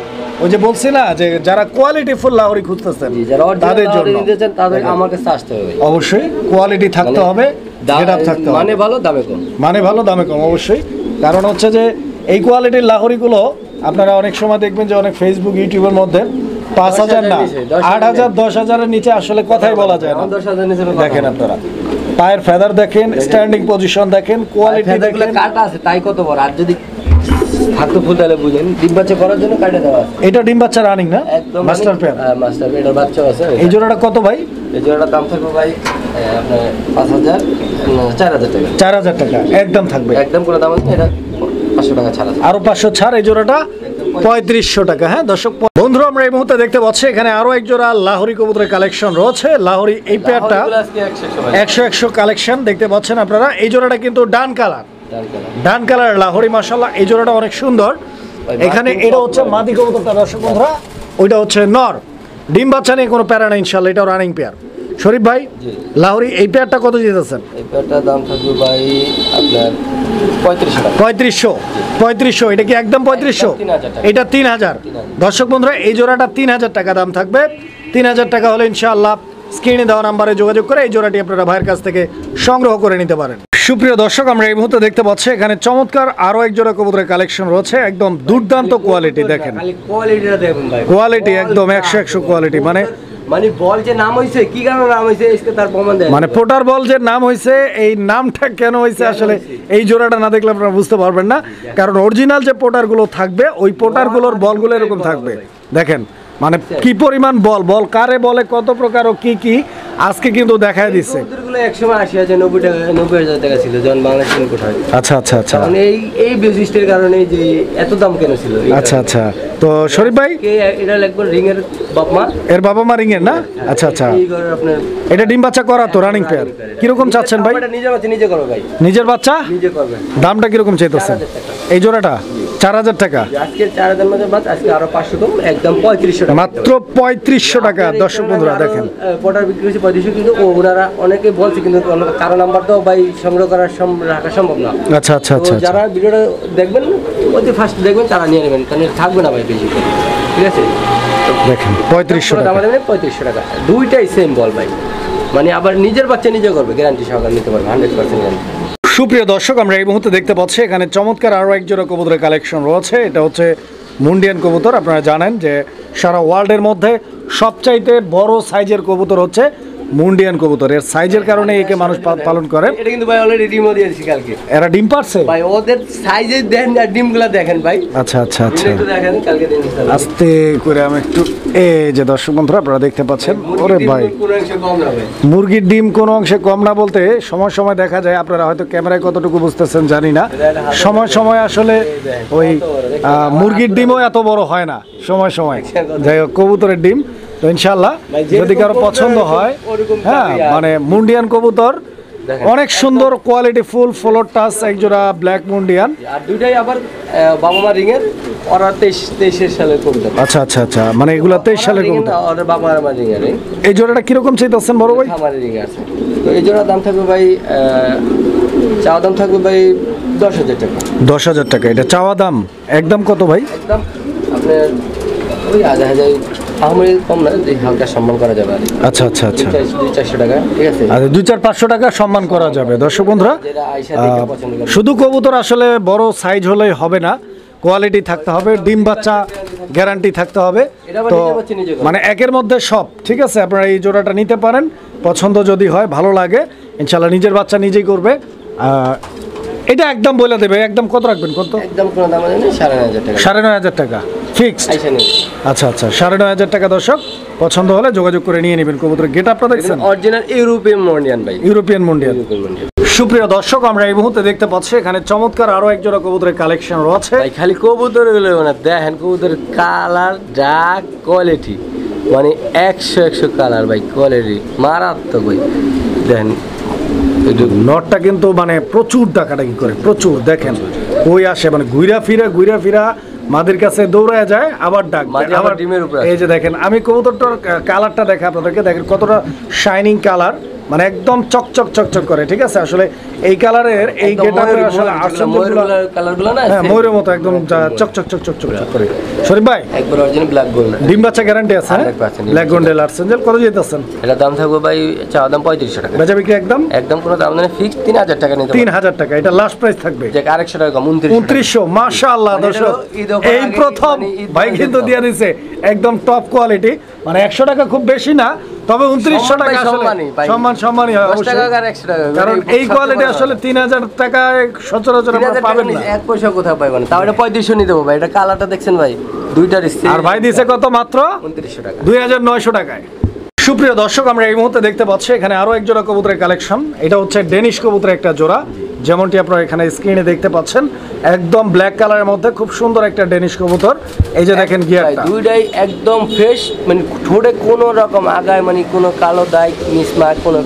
ওই যে বলছি না যে যারা কোয়ালিটিফুল লাহোরি খুঁজতেছেন যারা তাদের জন্য নিতে চান তাদের আমার কাছে আসতে হবে। অবশ্যই কোয়ালিটি থাকতে হবে, গেটআপ থাকতে হবে, মানে ভালো দামে কম, মানে ভালো দামে কম অবশ্যই। কারণ হচ্ছে যে এই কোয়ালিটির লাহোরিগুলো আপনারা অনেক সময় দেখবেন যে অনেক ফেসবুক ইউটিউবের মধ্যে 5000 না 8000 10000-এর নিচে আসলে কথাই বলা যায় না। 10,000 নিচে দেখেন আপনারা পায়ের ফেদার দেখেন, স্ট্যান্ডিং পজিশন দেখেন, কোয়ালিটি দেখেন। কাটা আছে তাই কত বড়, আর যদি থাকতো ফুল তাহলে বুঝেন ডিম বাচ্চা করার জন্য কাটা দেওয়া আছে। এটা ডিম বাচ্চা রানিং না? একদম মাস্টার পেয়ার। হ্যাঁ মাস্টার পেয়ার, এটার বাচ্চা আছে। এই জোড়াটা কত ভাই? এই জোড়াটার দাম থাকবে ভাই আপনার 5000 4000 টাকা। 4000 টাকা একদম থাকবে, একদম কোনো দাম আছে, এটা 500 টাকা ছাড় আছে। আরো 500 ছাড়। এই জোড়াটা 3500 টাকা। হ্যাঁ দর্শক বন্ধুরা আমরা এই মুহূর্তে দেখতে পাচ্ছি এখানে আরো এক জোড়া লাহোরি কবুতরের কালেকশন রয়েছে। লাহোরি এই পেয়ারটা এগুলো আজকে 100 ভাই। 100 কালেকশন দেখতে পাচ্ছেন আপনারা। এই জোড়াটা কিন্তু ডান কালার, ডান কালার লাহোরি মাশাআল্লাহ। এই জোড়াটা অনেক সুন্দর। এখানে এটা হচ্ছে মাদি কবুতরটা দর্শক বন্ধুরা, ওইটা হচ্ছে নর। ডিম বাচ্চা নিয়ে কোনো প্যারা না ইনশাল্লাহ, এটাও রানিং পেয়ার। শরীফ ভাই, জি। লাহোরি এই পেয়ারটা কত দিতেছেন? এই পেয়ারটার দাম থাকবে ভাই আপনার 3500 টাকা। 3500, এটা কি একদম 3500? একদম 3000 টাকা। এটা 3000। দর্শক বন্ধুরা, এই জোড়াটা 3000 টাকা দাম থাকবে। 3000 টাকা হলে ইনশাআল্লাহ স্ক্রিনে দেওয়া নাম্বারে যোগাযোগ করে এই জোড়াটি আপনারা ভাইয়ের কাছ থেকে সংগ্রহ করে নিতে পারেন। সুপ্রিয় দর্শক, আমরা এই মুহূর্তে দেখতে পাচ্ছি এখানে চমৎকার আরো এক জোড়া কবুতরের কালেকশন রয়েছে, একদম দুর্দান্ত কোয়ালিটি। দেখেন খালি কোয়ালিটিটা দেখুন ভাই, কোয়ালিটি একদম 100 কোয়ালিটি। মানে বল যে নাম হইছে, কি কারণে নাম হইছে আজকে তার প্রমাণ দেয়। মানে পোটার বল যে নাম হয়েছে, এই নামটা কেন হয়েছে আসলে এই জোড়াটা না দেখলে আপনারা বুঝতে পারবেন না, কারণ অরিজিনাল যে পোটার গুলো থাকবে ওই পোটার গুলোর বলগুলো এরকম থাকবে। দেখেন মানে কি পরিমাণ বল, বল কারে বলে, কত প্রকার ও কি কি আজকে কিন্তু দেখায় দিচ্ছে। কবুতরগুলো একসময় 80,000 90,000 টাকা ছিল যখন বাংলাদেশ ইনপুট হয়। আচ্ছা আচ্ছা আচ্ছা, মানে এই বৈশিষ্ট্যের কারণে যে এত দাম কেন ছিল। আচ্ছা আচ্ছা। তো শরীফ ভাই, এটা একবার রিং এর বাপ মা, এর বাবা মা রিং এর না? আচ্ছা আচ্ছা, এই ঘরের আপনার এটা ডিম বাচ্চা করা তো রানিং পেয়ার। কিরকম চাচ্ছেন ভাই? এটা নিজের বাচ্চা নিজে করবে ভাই, নিজের বাচ্চা নিজে করবে। দামটা কিরকম চাইতেছেন 4000 টাকা। এই জোড়াটা? 4000 টাকা। আজকে 4000 মধ্যে বাদ, আজকে আরো 500 কম, একদম 3500 টাকা। মাত্র 3500 টাকা। দর্শক বন্ধুরা দেখেন, পটার বিক্রি হচ্ছে 3500, কিন্তু ওনারা অনেকে বলছে কিন্তু কারো নাম্বার তো ভাই সংগ্রহ করা রাখা সম্ভব না। আচ্ছা আচ্ছা তো আচ্ছা। যারা ভিডিওটা দেখবেন, অতি ফার্স্ট দেখবেন, তারা নিয়ে নেবেন, কারণ থাকবে না ভাই বেশি করে, ঠিক আছে? দেখেন 3500 টাকা। আমাদের 3500 টাকা, দুইটাই সেম বল ভাই। মানে আবার নিজের বাচ্চা নিজে করবে, গ্যারান্টি সহকারে নিতে পারবে, 100% গ্যারান্টি। সুপ্রিয় দর্শক, আমরা এই মুহূর্তে দেখতে পাচ্ছি এখানে চমৎকার আরও এক জোড়া কবুতরের কালেকশন রয়েছে। এটা হচ্ছে মুন্ডিয়ান কবুতর। আপনারা জানেন যে সারা ওয়ার্ল্ডের মধ্যে সবচাইতে বড় সাইজের কবুতর হচ্ছে মুন্ডিয়ান কবুতর। এর সাইজের কারণে একে মানুষ পালন করে। এটা কিন্তু ভাই অলরেডি ডিমও দিয়েছি কালকে। এরা ডিম পারছে ভাই, ওদের সাইজে দেন আর ডিমগুলো দেখেন ভাই। আচ্ছা আচ্ছা আচ্ছা, একটু দেখেন কালকে দিন আস্তে করে আমি একটু, এই যে দর্শক বন্ধুরা আপনারা দেখতে পাচ্ছেন, ওরে ভাই পুরো অংশ কম না ভাই। মুরগির ডিম কোনো অংশে কম না বলতে সময় সময় দেখা যায়, আপনারা হয়তো ক্যামেরায় কতটুকু বুঝতেছেন জানি না, সময় সময় আসলে ওই মুরগির ডিমও এত বড় হয় না সময় সময়। যাই হোক, কবুতরের ডিম তো ইনশাল্লাহ যদি কারো পছন্দ হয়, হ্যাঁ মানে মুন্ডিয়ান কবুতর অনেক সুন্দর কোয়ালিটি ফুল ফ্লোর টাচ একজোড়া ব্ল্যাক মুন্ডিয়ান। আর দুইটাই আবার বাবা মা রিং এর, ওরা 23 সালের কবুতর। আচ্ছা আচ্ছা আচ্ছা, মানে এগুলা 23 সালের কবুতর। ওদের বাবা মা রিং এর। এই জোড়াটা কিরকম চাইতেছেন বড় ভাই? আমার রিং আছে। তো এই জোড়ার দাম থাকবে ভাই, চাওয়া দাম থাকবে ভাই 10,000 টাকা। 10,000 টাকা এটা চাওয়া দাম। একদম কত ভাই? একদম আপনার ওই 1000 আমার কম না, হালকা সম্মান করা যাবে। আচ্ছা আচ্ছা আচ্ছা, 200-400 টাকা, ঠিক আছে? আর 200-500 টাকা সম্মান করা যাবে। দর্শক বন্ধুরা, যেটা আয়শা দেখে পছন্দ করে। শুধু কবুতর আসলে বড় সাইজ হলেই হবে না, কোয়ালিটি থাকতে হবে, ডিম বাচ্চা গ্যারান্টি থাকতে হবে। তো মানে একের মধ্যে সব ঠিক আছে। আপনারা এই জোড়াটা নিতে পারেন, পছন্দ যদি হয়, ভালো লাগে, ইনশাল্লাহ নিজের বাচ্চা নিজেই করবে। এটা একদম বলে দেবে, একদম কত রাখবেন? কত? একদম কোনো দাম নেই, 9,500 টাকা। 9,500 টাকা ফিক্সড। আয়শা নেই। আচ্ছা আচ্ছা, 9,500 টাকা। দর্শক পছন্দ হলে যোগাযোগ করে নিয়ে নেবেন। কবুতরের গেট আপনারা দেখছেন, অরিজিনাল ইউরোপিয়ান মন্ডিয়ান ভাই, ইউরোপিয়ান মুন্ডিয়ান। সুপ্রিয় দর্শক, আমরা এই মুহূর্তে দেখতে পাচ্ছি এখানে চমৎকার আরো এক জোড়া কবুতরের কালেকশন রয়েছে। ভাই খালি কবুতর গুলো না, দেখেন কবুতরের কালার, ডাক, কোয়ালিটি, মানে 100 কালার ভাই, কোয়ালিটি মারাত্মক ভাই। দেখেন নটটা কিন্তু মানে প্রচুর ডাকাডাকি করে, প্রচুর। দেখেন কই আসে, মানে ঘুরা ফিরা মাদের কাছে দৌড়ায় যায়, আবার ডাক দেয়, আবার ডিমের উপরে। এই যে দেখেন, আমি কবুতরটার কালারটা দেখে আপনাদেরকে, দেখেন কতটা শাইনিং কালার, মানে একদম চকচক চকচক করে, ঠিক আছে? আসলে এই কালারের এই গেটআপের আসলে কালারগুলো না, হ্যাঁ ময়ূরের মতো একদম চকচক চকচক চকচক করে। শরীফ ভাই, একবার অরিজিনাল ব্ল্যাক গোল্ড ডিম বাচ্চা গ্যারান্টি আছে? 100% ব্ল্যাক গোল্ডের আর্সেঞ্জেল কত যেতেছেন? এটা দাম থাকবে ভাই, চাওয়া দাম 3500 টাকা। বেচা বিক্রি একদম একদম কোনো দাম নেই, ফিক্স 3,000 টাকা নিতে পারবেন। 3,000 টাকা, এটা লাস্ট প্রাইস থাকবে। যে 100 টাকা কম, 2900। মাশাআল্লাহ দর্শক, এই প্রথম ভাই কিন্তু দিয়ে দিছে একদম টপ কোয়ালিটি, মানে 100 টাকা খুব বেশি না, তবে 2900 টাকা আসলে সম্মানই হয় অবশ্যই, কারণ এই কোয়ালিটি আসলে 3,000 টাকায় সচরাচর আপনারা পাবেন না। এক পয়সা কোথাও পাবেন না, তাও এটা 3500 নিতে হবে ভাই। এটা কালারটা দেখছেন ভাই, দুইটার সেম। আর ভাই দিছে কত? মাত্র 2900 টাকা, 2,900 টাকায়। সুপ্রিয় দর্শক, আমরা এই মুহূর্তে দেখতে পাচ্ছি এখানে আরো এক জোড়া কবুতরের কালেকশন। এটা হচ্ছে ডেনিশ কবুতরের একটা জোড়া, যেমনটি আপনারা এখানে স্ক্রিনে দেখতে পাচ্ছেন, একদম ব্ল্যাক কালারের মধ্যে খুব সুন্দর একটা ডেনিশ কবুতর। এই যে দেখেন গিয়ারটা, দুইটাই একদম ফ্রেশ, মানে ঠোঁটে কোনো রকম আগায় মানে কোনো কালো দাগ মিসমার্ক কোনো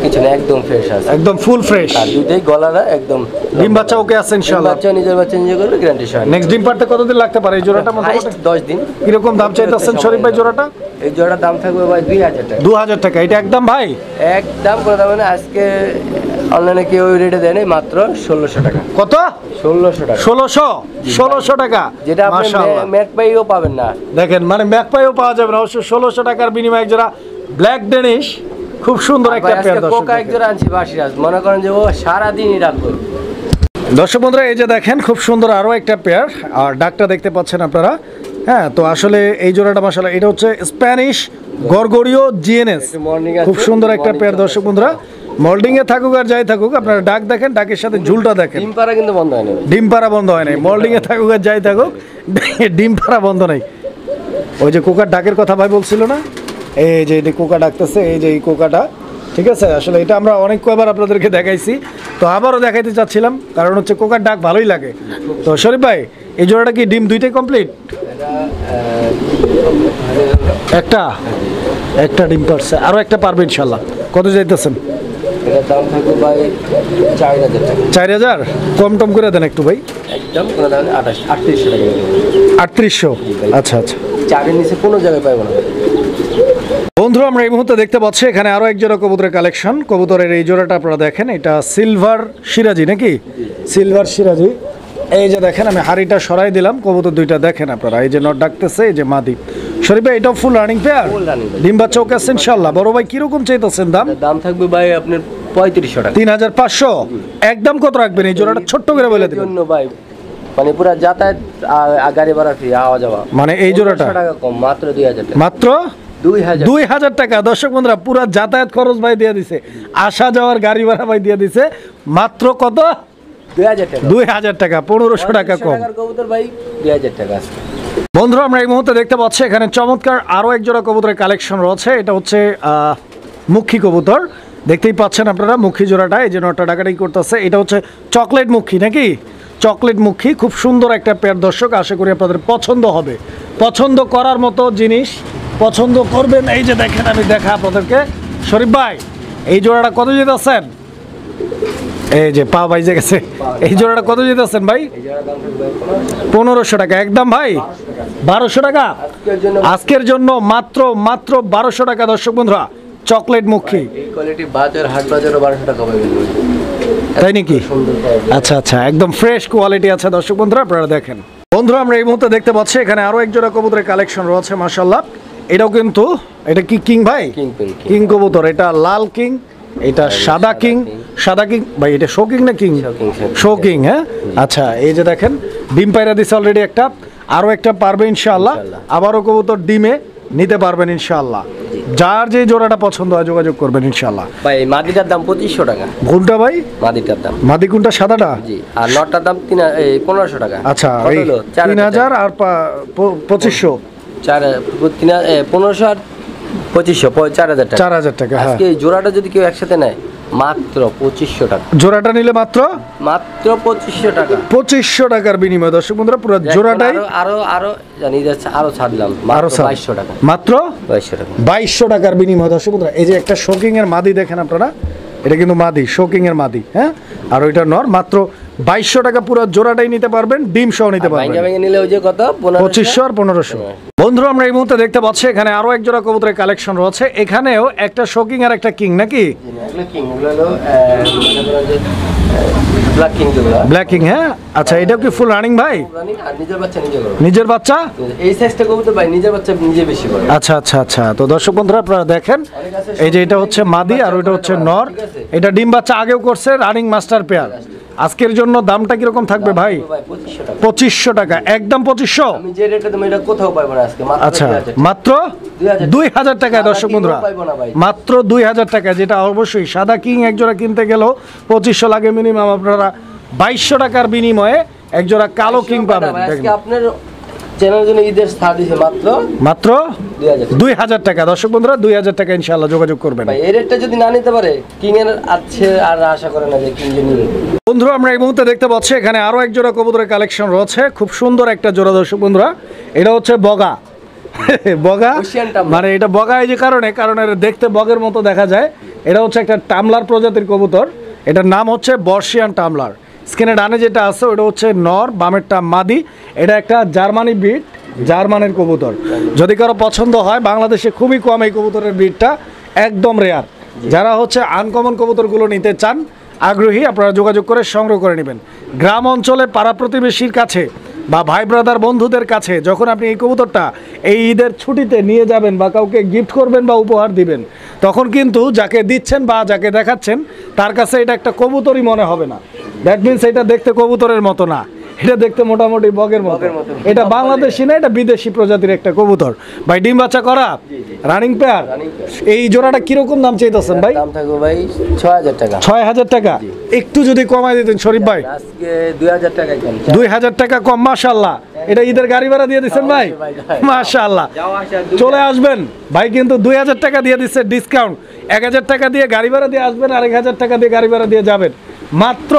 কিছু না, একদম ফ্রেশ আছে, একদম ফুল ফ্রেশ। আর দুইটাই গলাটা একদম। ডিম বাচ্চা ওকে আছে ইনশাআল্লাহ। বাচ্চা নিজের বাচ্চা নিজে করবে, গ্যারান্টি সহ। নেক্সট ডিম পারতে কতদিন লাগতে পারে এই জোড়াটা? মোটামুটি 10 দিন। কিরকম দাম চাইতেছেন শরীফ ভাই জোড়াটা? এই জোড়ার দাম থাকবে ভাই 2000 টাকা। 2000 টাকা এটা একদম ভাই একদম করে দাম, মানে আজকে অনলাইনে কেউ রেটে দেয় নাই, মাত্র 1600 টাকা। কত? 1600 টাকা। 1600 টাকা, যেটা আপনি মাশাআল্লাহ। ম্যাট পাইও পাবেন না। দেখেন মানে ম্যাকপাইও পাওয়া যাবে না, অবশ্য 1600 টাকার বিনিময়ে এক জোড়া ব্ল্যাক ডেনিশ খুব সুন্দর একটা ভাই, পেয়ার। আজকে কোকা এক জোড়া আনছি বাসিরাজ, মনে করেন যে ও সারাদিনই রাখবো। দর্শক বন্ধুরা এই যে দেখেন খুব সুন্দর আরো একটা পেয়ার, আর ডাকটা দেখতে পাচ্ছেন আপনারা। হ্যাঁ, তো আসলে এই জোড়াটা মাশাআল্লাহ, এটা হচ্ছে স্প্যানিশ গরগরিও জিএনএস, খুব সুন্দর একটা পেয়ার। দর্শক বন্ধুরা মোল্ডিং এ থাকুক আর যাই থাকুক, আপনারা ডাক দেখেন, ডাকের সাথে ঝুলটা দেখেন। ডিম পাড়া কিন্তু বন্ধ হয় না, ডিম পাড়া বন্ধ হয় নাই। মোল্ডিং এ থাকুক আর যাই থাকুক, ডিম পাড়া বন্ধ নাই। ওই যে কোকার ডাকের কথা ভাই বলছিল না, এই যে এটা কোকা ডাকতেছে, এই যে এই কোকাটা, ঠিক আছে। আসলে এটা আমরা অনেক কয়বার আপনাদেরকে দেখাইছি, তো আবারও দেখাইতে চাচ্ছিলাম, কারণ হচ্ছে কোকার ডাক ভালোই লাগে। তো শরীফ ভাই এই জোড়াটা কি ডিম দুইটাই কমপ্লিট? একটা ডিম পারছে, আরও একটা পারবে ইনশাল্লাহ। কত যাইতেছেন? এটার দাম থাকবে ভাই 4000 টাকা। 4000 কম টম করে দেন একটু ভাই। একদম করে দাম 3800 টাকা। 3800, আচ্ছা আচ্ছা। 4 এর নিচে কোনো জায়গায় পাবো না। বন্ধুরা আমরা এই মুহূর্তে দেখতে পাচ্ছি এখানে আরো এক জোড়া কবুতরের কালেকশন। কবুতরের এই জোড়াটা আপনারা দেখেন, এটা সিলভার সিরাজি নাকি? সিলভার সিরাজি। এই যে দেখেন আমি হাড়িটা সরাই দিলাম, কবুতর দুইটা দেখেন আপনারা, এই যে নট ডাকতেছে, এই যে মাদি। শরীফ ভাই এটাও ফুল রানিং পেয়ার, ডিম বাচ্চা ওকে আছে ইনশাআল্লাহ। বড় ভাই কিরকম চাইতেছেন দাম? দাম থাকবে ভাই আপনার 3500 টাকা। 3500 একদম। কত রাখবেন এই জোড়াটা? ছোট্ট করে বলে দিবেন। জন্য ভাই মানে পুরো যাতায়াত গাড়ি ভাড়া ফ্রি, আওয়া যাওয়া। মানে এই জোড়াটা 500 টাকা কম, মাত্র 2000 টাকা। মাত্র 2000 টাকা। দর্শক বন্ধুরা পুরো যাতায়াত খরচ ভাই দিয়ে দিছে, আসা যাওয়ার গাড়ি ভাড়া ভাই দিয়ে দিছে, মাত্র কত? 2000 টাকা। 2000 টাকা, 1500 টাকা কম। কবুতর ভাই 2000 টাকা আছে। বন্ধুরা আমরা এই মুহূর্তে দেখতে পাচ্ছি এখানে চমৎকার আরো এক জোড়া কবুতরের কালেকশন রয়েছে। এটা হচ্ছে মুখী কবুতর, দেখতেই পাচ্ছেন আপনারা মুখী জোড়াটা, এই যে নটা ডাকাটাই করতেছে। এটা হচ্ছে চকলেট মুখী নাকি? চকলেট মুখী, খুব সুন্দর একটা পেয়ার। দর্শক আশা করি আপনাদের পছন্দ হবে, পছন্দ করার মতো জিনিস পছন্দ করবেন। এই যে দেখেন আমি দেখা আপনাদেরকে। শরীফ ভাই এই জোড়াটা কত যেতেছেন? এই যে পা বাইজে গেছে। এই জোড়াটা কত যেতেছেন ভাই? 1500 টাকা একদম ভাই। 1200 টাকা আজকের জন্য, মাত্র 1200 টাকা। দর্শক বন্ধুরা চকলেট মুখী, এই কোয়ালিটি বাজার হাট বাজারে 1200 টাকা পাবেন, তাই নাকি? আচ্ছা আচ্ছা, একদম ফ্রেশ কোয়ালিটি আছে। দর্শক বন্ধুরা আপনারা দেখেন। বন্ধুরা আমরা এই মুহূর্তে দেখতে পাচ্ছি এখানে আরো এক জোড়া কবুতরের কালেকশন রয়েছে মাশাআল্লাহ। এটাও কিন্তু, এটা কি কিং ভাই? কিং কবুতর। এটা লাল কিং, এটা সাদা কিং। সাদা কিং ভাই, এটা শো কিং না কিং? Show king. হ্যাঁ আচ্ছা, এই যে দেখেন ডিম পায়রা দিছে অলরেডি একটা, আরো একটা পারবে ইনশাআল্লাহ। আবারও কবুতর ডিমে নিতে পারবেন ইনশাআল্লাহ। যার যে জোড়াটা পছন্দ হয় যোগাযোগ করবেন ইনশাআল্লাহ। ভাই মাদিটার দাম 2500 টাকা। কোনটা ভাই? মাদিটার দাম। মাদি কোনটা? সাদাটা? জি। আর নটটার দাম 1500 টাকা। আচ্ছা, 3000 আর 2500। 1500 আর 2500, 4000 টাকা। 4000 টাকা। হ্যাঁ, আজকে এই জোড়াটা যদি কেউ একসাথে নেয় মাত্র 2500 টাকা। জোড়াটা নিলে মাত্র 2500 টাকা। 2500 টাকার বিনিময়ে দর্শক বন্ধুরা পুরো জোড়াটাই আরো জানি যাচ্ছে, আরো ছাড়লাম, আরো 2200 টাকা। মাত্র 2200 টাকা। 2200 টাকার বিনিময়ে দর্শক বন্ধুরা। এই যে একটা শোকিং এর মাদি দেখেন আপনারা, এটা কিন্তু মাদি, শোকিং এর মাদি। হ্যাঁ, আর ওইটা নর। মাত্র 2200 টাকা পুরো জোড়াটাই নিতে পারবেন, ডিম সহ নিতে পারবেন। ভেঙে নিলে ওই যে কত? 2500 আর 1500। বন্ধুরা আমরা এই মুহূর্তে দেখতে পাচ্ছি এখানে আরো এক জোড়া কবুতরের কালেকশন রয়েছে। এখানেও একটা শোকিং আর একটা কিং নাকি? ব্ল্যাক কিং যেগুলো। Black king. হ্যাঁ আচ্ছা, এটাও কি ফুল রানিং ভাই? আর নিজের বাচ্চা নিজে করে। নিজের বাচ্চা? এই সাইজটা কবুতর ভাই নিজের বাচ্চা নিজে বেশি করে। আচ্ছা আচ্ছা আচ্ছা। তো দর্শক বন্ধুরা আপনারা দেখেন, এই যে এটা হচ্ছে মাদি আর ওইটা হচ্ছে নর। এটা ডিম বাচ্চা আগেও করছে, রানিং মাস্টার পেয়ার। আজকের জন্য দামটা কিরকম থাকবে ভাই? 2500 টাকা একদম। 2500 আমি যে রেটে তুমি এটা কোথাও পাবো না আজকে, মাত্র আচ্ছা, 2000 মাত্র 2000 টাকায় দর্শক বন্ধুরা, মাত্র 2000 টাকা। যেটা অবশ্যই সাদা কিং একজোড়া কিনতে গেলেও 2500 লাগে মিনিমাম। আপনারা 2200 টাকার বিনিময়ে একজোড়া কালো কিং পাবেন। আজকে আপনার চ্যানেলের জন্য ঈদের ছাড় দিয়েছে মাত্র 2000 টাকা। দর্শক বন্ধুরা 2000 টাকা ইনশাআল্লাহ যোগাযোগ করবেন। ভাই এই রেটটা যদি না নিতে পারে কিং এর আছে, আর আশা করে না যে কিং যে নিবে। বন্ধুরা আমরা এই মুহূর্তে দেখতে পাচ্ছি এখানে আরো এক জোড়া কবুতরের কালেকশন রয়েছে, খুব সুন্দর একটা জোড়া। দর্শক বন্ধুরা এটা হচ্ছে বগা। বগা মানে এটা বগা এই যে কারণে এর দেখতে বগের মতো দেখা যায়। এটা হচ্ছে একটা টামলার প্রজাতির কবুতর, এটার নাম হচ্ছে বর্ষিয়ান টামলার। স্ক্রিনে ডানে যেটা আছে ওটা হচ্ছে নর, বামেরটা মাদি। এটা একটা জার্মানি ব্রিড, জার্মানের কবুতর। যদি কারো পছন্দ হয়, বাংলাদেশে খুবই কম এই কবুতরের ব্রিডটা, একদম রেয়ার। যারা হচ্ছে আনকমন কবুতরগুলো নিতে চান, আগ্রহী, আপনারা যোগাযোগ করে সংগ্রহ করে নেবেন। গ্রাম অঞ্চলে পাড়া প্রতিবেশীর কাছে বা ভাই ব্রাদার বন্ধুদের কাছে যখন আপনি এই কবুতরটা এই ঈদের ছুটিতে নিয়ে যাবেন বা কাউকে গিফট করবেন বা উপহার দিবেন, তখন কিন্তু যাকে দিচ্ছেন বা যাকে দেখাচ্ছেন তার কাছে এটা একটা কবুতরই মনে হবে না। দ্যাট মিনস এটা দেখতে কবুতরের মতো না, এটা দেখতে মোটামুটি বগের মতো। এটা বাংলাদেশি না, এটা বিদেশি প্রজাতির একটা কবুতর। ভাই ডিম বাচ্চা করা, রানিং পেয়ার। এই জোড়াটা কিরকম দাম চাইতেছেন ভাই? দাম থাকবে ভাই 6000 টাকা। 6000 টাকা, একটু যদি কমাই দিতেন শরীফ ভাই। আজকে 2000 টাকা কম। 2000 টাকা কম, মাশাআল্লাহ। এটা ঈদের গাড়ি ভাড়া দিয়ে দিচ্ছেন ভাই, মাশাআল্লাহ। চলে আসবেন ভাই, কিন্তু 2000 টাকা দিয়ে দিচ্ছে ডিসকাউন্ট। 1000 টাকা দিয়ে গাড়ি ভাড়া দিয়ে আসবেন, আর 1000 টাকা দিয়ে গাড়ি ভাড়া দিয়ে যাবেন। মাত্র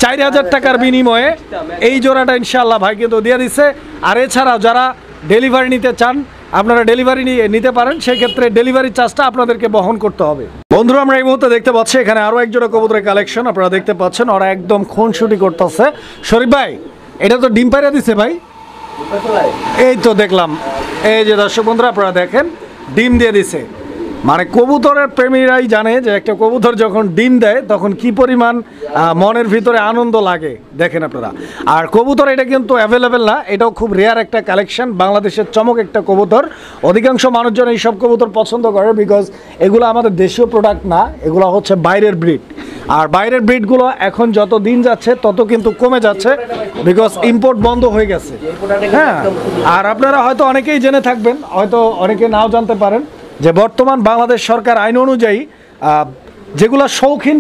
4000 টাকার বিনিময়ে এই জোড়াটা ইনশাআল্লাহ ভাই কিন্তু দিয়ে দিচ্ছে। আর এছাড়াও যারা ডেলিভারি নিতে চান, আপনারা ডেলিভারি নিতে পারেন, সেই ক্ষেত্রে ডেলিভারি চার্জটা আপনাদেরকে বহন করতে হবে। বন্ধুরা, আমরা এই মুহূর্তে দেখতে পাচ্ছি এখানে আরো এক জোড়া কবুতরের কালেকশন। আপনারা দেখতে পাচ্ছেন ওরা একদম খুনসুটি করতেছে। শরীফ ভাই, এটা তো ডিম পাইরা দিছে ভাই, এই তো দেখলাম। এই যে দর্শক বন্ধুরা, আপনারা দেখেন ডিম দিয়ে দিছে। মানে কবুতরের প্রেমীরাই জানে যে একটা কবুতর যখন ডিম দেয় তখন কি পরিমাণ মনের ভিতরে আনন্দ লাগে, দেখেন আপনারা। আর কবুতর এটা কিন্তু অ্যাভেলেবেল না, এটাও খুব রেয়ার একটা কালেকশন, বাংলাদেশের চমক একটা কবুতর। অধিকাংশ মানুষজন এই সব কবুতর পছন্দ করে, বিকজ এগুলো আমাদের দেশীয় প্রোডাক্ট না, এগুলো হচ্ছে বাইরের ব্রিড। আর বাইরের ব্রিডগুলো এখন যত দিন যাচ্ছে তত কিন্তু কমে যাচ্ছে, বিকজ ইম্পোর্ট বন্ধ হয়ে গেছে। হ্যাঁ, আর আপনারা হয়তো অনেকেই জেনে থাকবেন, হয়তো অনেকে নাও জানতে পারেন যে বর্তমান বাংলাদেশ সরকার আইন অনুযায়ী যেগুলো শৌখিন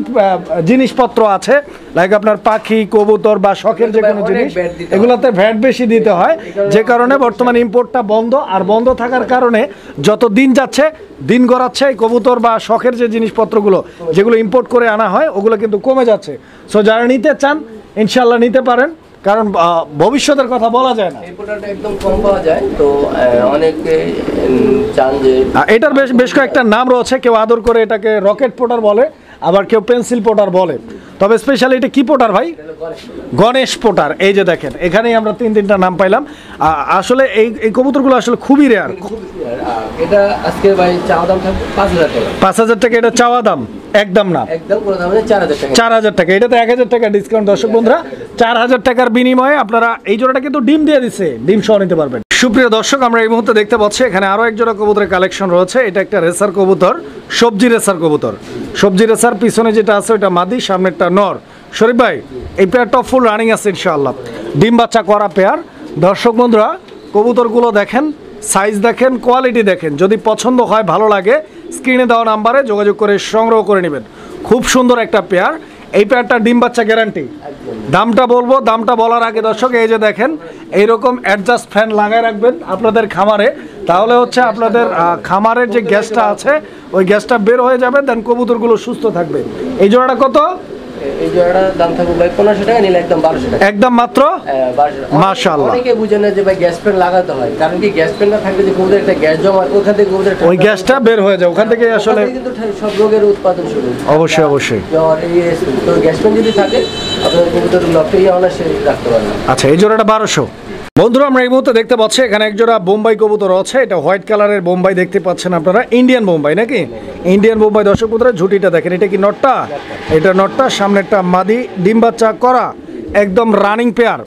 জিনিসপত্র আছে, লাইক আপনার পাখি, কবুতর বা শখের যে কোনো জিনিস, এগুলোতে ভ্যাট বেশি দিতে হয়, যে কারণে বর্তমানে ইম্পোর্টটা বন্ধ। আর বন্ধ থাকার কারণে যত দিন যাচ্ছে, দিন গড়াচ্ছে, এই কবুতর বা শখের যে জিনিসপত্রগুলো যেগুলো ইম্পোর্ট করে আনা হয়, ওগুলো কিন্তু কমে যাচ্ছে। সো যারা নিতে চান ইনশাল্লাহ নিতে পারেন, কারণ ভবিষ্যতের কথা বলা যায় না। এই প্রোডাক্টটা একদম কম পাওয়া যায়, তো অনেকে চান যে এটার বেশ কয়েকটা নাম রয়েছে। কেউ আদর করে এটাকে রকেট পোটার বলে, আবার কেউ পেন্সিল পোটার বলে। তবে স্পেশালি এটা কি পোটার ভাই? গণেশ পোটার। এই যে দেখেন, এখানেই আমরা তিনটা নাম পাইলাম। আসলে এই কবুতরগুলো আসলে খুবই রেয়ার। এটা আজকে ভাই চাওয়া দাম থাকবে 5000 টাকা। 5000 টাকা এটা চাওয়া দাম, একদম না, একদম পুরো দাম 4000 টাকা। 4000 টাকা, এটাতে 1000 টাকা ডিসকাউন্ট। দর্শক বন্ধুরা, 4000 টাকার বিনিময়ে আপনারা এই জোড়াটা কিন্তু ডিম দিয়ে দিচ্ছে, ডিম সহ নিতে পারবেন। সুপ্রিয় দর্শক, আমরা এই মুহূর্তে দেখতে পাচ্ছি এখানে আরো এক জোড়া কবুতরের কালেকশন রয়েছে। এটা একটা রেসার কবুতর, সবজি রেসার কবুতর। সবজি রেসার পিছনে যেটা আছে ওটা মাদি, সামনেরটা নর। শরীফ ভাই, এই পেয়ারটা ফুল রানিং আছে ইনশাআল্লাহ, ডিম বাচ্চা করা পেয়ার। দর্শক বন্ধুরা, কবুতরগুলো দেখেন, সাইজ দেখেন, কোয়ালিটি দেখেন। যদি পছন্দ হয়, ভালো লাগে, স্ক্রিনে দেওয়া নাম্বারে যোগাযোগ করে সংগ্রহ করে নেবেন। খুব সুন্দর একটা পেয়ার। এই পেয়ারটা ডিম বাচ্চা গ্যারান্টি। দামটা বলবো, দামটা বলার আগে দর্শক এই যে দেখেন, এইরকম অ্যাডজাস্ট ফ্যান লাগায় রাখবেন আপনাদের খামারে, তাহলে হচ্ছে আপনাদের খামারের যে গ্যাসটা আছে ওই গ্যাসটা বের হয়ে যাবে, দেন কবুতরগুলো সুস্থ থাকবে। এই জোড়াটা কত? এই জোড়াটার দাম থাকবে ভাই 1500 টাকা, নিলে একদম 1200 টাকা। একদম মাত্র 1200 টাকা। মাশাআল্লাহ। অনেকে বুঝে না যে ভাই গ্যাস ফ্যান লাগাতে হয়, কারণ কি গ্যাস ফ্যানটা থাকলে যে কবুতর একটা গ্যাস জমা, ওখান থেকে কবুতর ওই গ্যাসটা বের হয়ে যায়, ওখান থেকে আসলে কিন্তু সব রোগের উৎপাদন শুরু। অবশ্যই অবশ্যই। জ্বর, তো গ্যাস ফ্যান যদি থাকে আপনার কবুতরগুলো আপনি অনায়াসে রাখতে পারবেন। আচ্ছা, এই জোড়াটা 1200। বন্ধুরা, আমরা এই মুহূর্তে দেখতে পাচ্ছি এখানে এক জোড়া বোম্বাই কবুতর আছে। এটা হোয়াইট কালারের বোম্বাই দেখতে পাচ্ছেন আপনারা, ইন্ডিয়ান বোম্বাই নাকি? ইন্ডিয়ান বোম্বাই। দর্শক বন্ধুরা, ঝুটিটা দেখেন, এটা কি নটটা? এটা নটটা, সামনেরটা মাদি, ডিম বাচ্চা করা, একদম রানিং পেয়ার।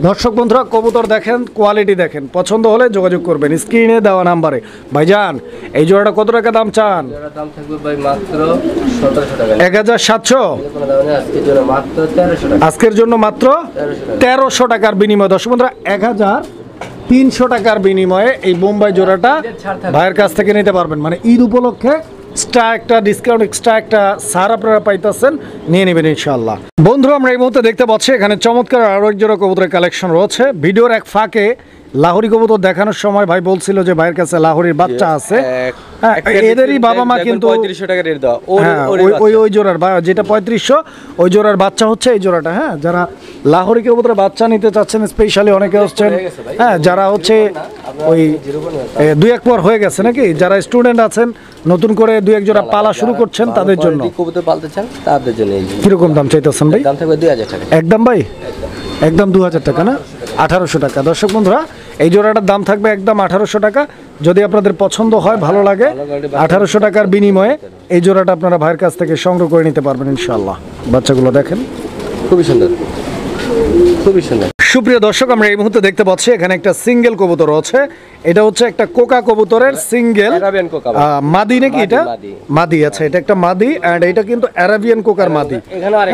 দর্শক বন্ধুরা, কবুতর দেখেন, কোয়ালিটি দেখেন, পছন্দ হলে যোগাযোগ করবেন স্ক্রিনে দেওয়া নাম্বারে। ভাইজান, এই জোড়াটা কত টাকা দাম চান? দাম থাকবে ভাই মাত্র 1700 টাকা। 1700? আজকের জন্য মাত্র 1300 টাকার বিনিময়ে। দর্শক বন্ধুরা, 1300 টাকার বিনিময়ে এই বোম্বাই জোড়াটা ভাইয়ের কাছ থেকে নিতে পারবেন। মানে ঈদ উপলক্ষে এক্সট্রা একটা ডিসকাউন্ট, এক্সট্রা একটা ছাড় আপনারা পাইতেছেন, নিয়ে নেবেন ইনশাআল্লাহ। বন্ধুরা, আমরা এই মুহূর্তে দেখতে পাচ্ছি এখানে চমৎকার আরো এক জোড়া কবুতরের কালেকশন রয়েছে। ভিডিওর এক ফাঁকে লাহোরি কবুতর দেখানোর সময় ভাই বলছিল যে ভাইয়ের কাছে লাহোরির বাচ্চা আছে। এদেরই বাবা মা কিন্তু 3500 টাকা রেট দাও। ওই জোড়ার যেটা 3500, ওই জোড়ার বাচ্চা হচ্ছে এই জোড়াটা। হ্যাঁ, যারা লাহোরি কবুতরের বাচ্চা নিতে চাচ্ছেন, স্পেশালি অনেকে হচ্ছেন, হ্যাঁ, যারা হচ্ছে ওই 2-1 পর হয়ে গেছে নাকি, যারা স্টুডেন্ট আছেন, নতুন করে দুই এক জোড়া পালা শুরু করছেন তাদের জন্য, কবুতর পালতে চান তাদের জন্য। কিরকম দাম চাইতেছেন ভাই? দাম থাকবে 2000 টাকা একদম ভাই, একদম 2000 টাকা না, 1800 টাকা। দর্শক বন্ধুরা, এই জোড়াটার দাম থাকবে একদম 1800 টাকা। যদি আপনাদের পছন্দ হয়, ভালো লাগে, 1800 টাকার বিনিময়ে এই জোড়াটা আপনারা ভাইয়ের কাছ থেকে সংগ্রহ করে নিতে পারবেন ইনশাআল্লাহ। বাচ্চাগুলো দেখেন, খুবই সুন্দর, খুবই সুন্দর। সুপ্রিয় দর্শক, আমরা এই মুহূর্তে দেখতে পাচ্ছি এখানে একটা সিঙ্গেল কবুতর আছে। এটা হচ্ছে একটা কোকা কবুতরের সিঙ্গেল আরাবিয়ান কোকা মাদি নাকি? এটা মাদি আছে, এটা একটা মাদি, এন্ড এটা কিন্তু আরাবিয়ান কোকার মাদি।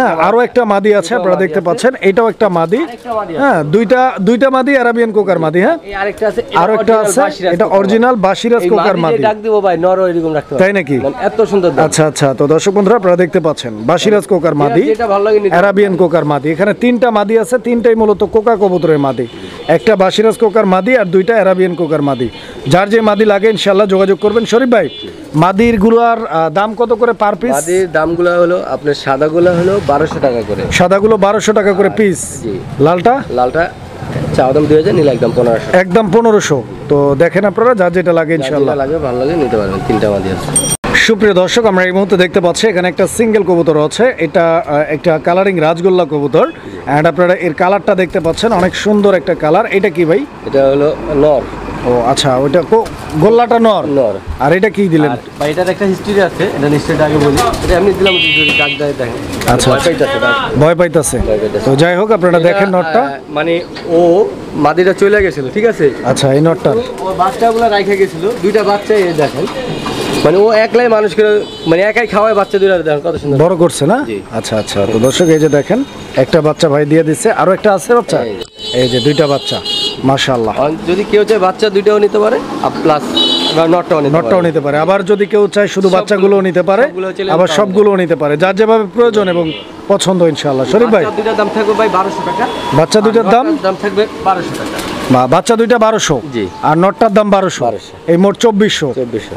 হ্যাঁ, আরো একটা মাদি আছে আপনারা দেখতে পাচ্ছেন, এটাও একটা মাদি। হ্যাঁ, দুইটা মাদি আরাবিয়ান কোকার মাদি। হ্যাঁ, আরো একটা আছে, এটা অরিজিনাল বাসিরাজ কোকার মাদি। ডাক দিব ভাই, নর এরকম রাখতে, তাই নাকি? এত সুন্দর। আচ্ছা আচ্ছা, তো দর্শক বন্ধুরা আপনারা দেখতে পাচ্ছেন বাসিরাজ কোকার মাদি, আরাবিয়ান কোকার মাদি। এখানে তিনটা মাদি আছে, তিনটাই মূলত কোকা কবুতরের মাদি। একটা বাসিরাজ কোকার মাদি আর দুইটা আরাবিয়ান কোকার মাদি। যার যে মাদি লাগে ইনশাআল্লাহ যোগাযোগ করবেন। শরীফ ভাই, মাদির গুলার দাম কত করে পার পিস? মাদির দামগুলো হলো আপনার সাদাগুলো হলো 1200 টাকা করে। সাদাগুলো 1200 টাকা করে পিস। লালটা? লালটা চাওয়া দাম 2000, নিলে একদম 1500। একদম 1500। তো দেখেন আপনারা, যার যেটা লাগে ইনশাআল্লাহ লাগে, ভালো লাগে নিতে পারবেন। তিনটা মাদি আছে। সুপ্রিয় দর্শক, আমরা এই মুহূর্তে দেখতে পাচ্ছি এখানে একটা সিঙ্গেল কবুতর আছে। এটা একটা কালারিং রাজগোল্লা কবুতর, এন্ড আপনারা এর কালারটা দেখতে পাচ্ছেন, অনেক সুন্দর একটা কালার। এটা কি ভাই? এটা হলো নর। ও আচ্ছা, ওইটা গোল্লাটা নর। নর। আর এটা কি দিলেন? ভাই এটার একটা হিস্ট্রি আছে, এটা নিশ্চয়ই আগে বলি। এটা এমনি দিলাম যদি ডাক দেয় দেখেন। আচ্ছা, ভয় পাইতাছে। তো যাই হোক, আপনারা দেখেন নটটা, মানে ও মাদিটা চলে গেছিল, ঠিক আছে? আচ্ছা, এই নটটা ও বাচ্চাগুলো রাইখা গেছিল, দুইটা বাচ্চা এই দেখেন, মানে ও একলাই মানুষকে মানে একাই খাওয়ায়, বাচ্চা দুইটা দেখেন কত সুন্দর বড় করছে না? আচ্ছা আচ্ছা, তো দর্শক এই যে দেখেন, একটা বাচ্চা ভাই দিয়ে দিচ্ছে, আরো একটা আছে বাচ্চা, এই যে দুইটা বাচ্চা, মাশাআল্লাহ। যদি কেউ চায় বাচ্চা দুইটাও নিতে পারে, প্লাস নটটাও নিতে পারে। আবার যদি কেউ চায় শুধু বাচ্চাগুলোও নিতে পারে, আবার সবগুলোও নিতে পারে, যার যেভাবে প্রয়োজন এবং পছন্দ ইনশাআল্লাহ। শরীফ ভাই, দুইটার দাম থাকবে ভাই 1200 টাকা। বাচ্চা দুইটার দাম থাকবে 1200 টাকা। বাচ্চা দুইটা 1200, আর নটটার দাম 1200, এই মোট 2400।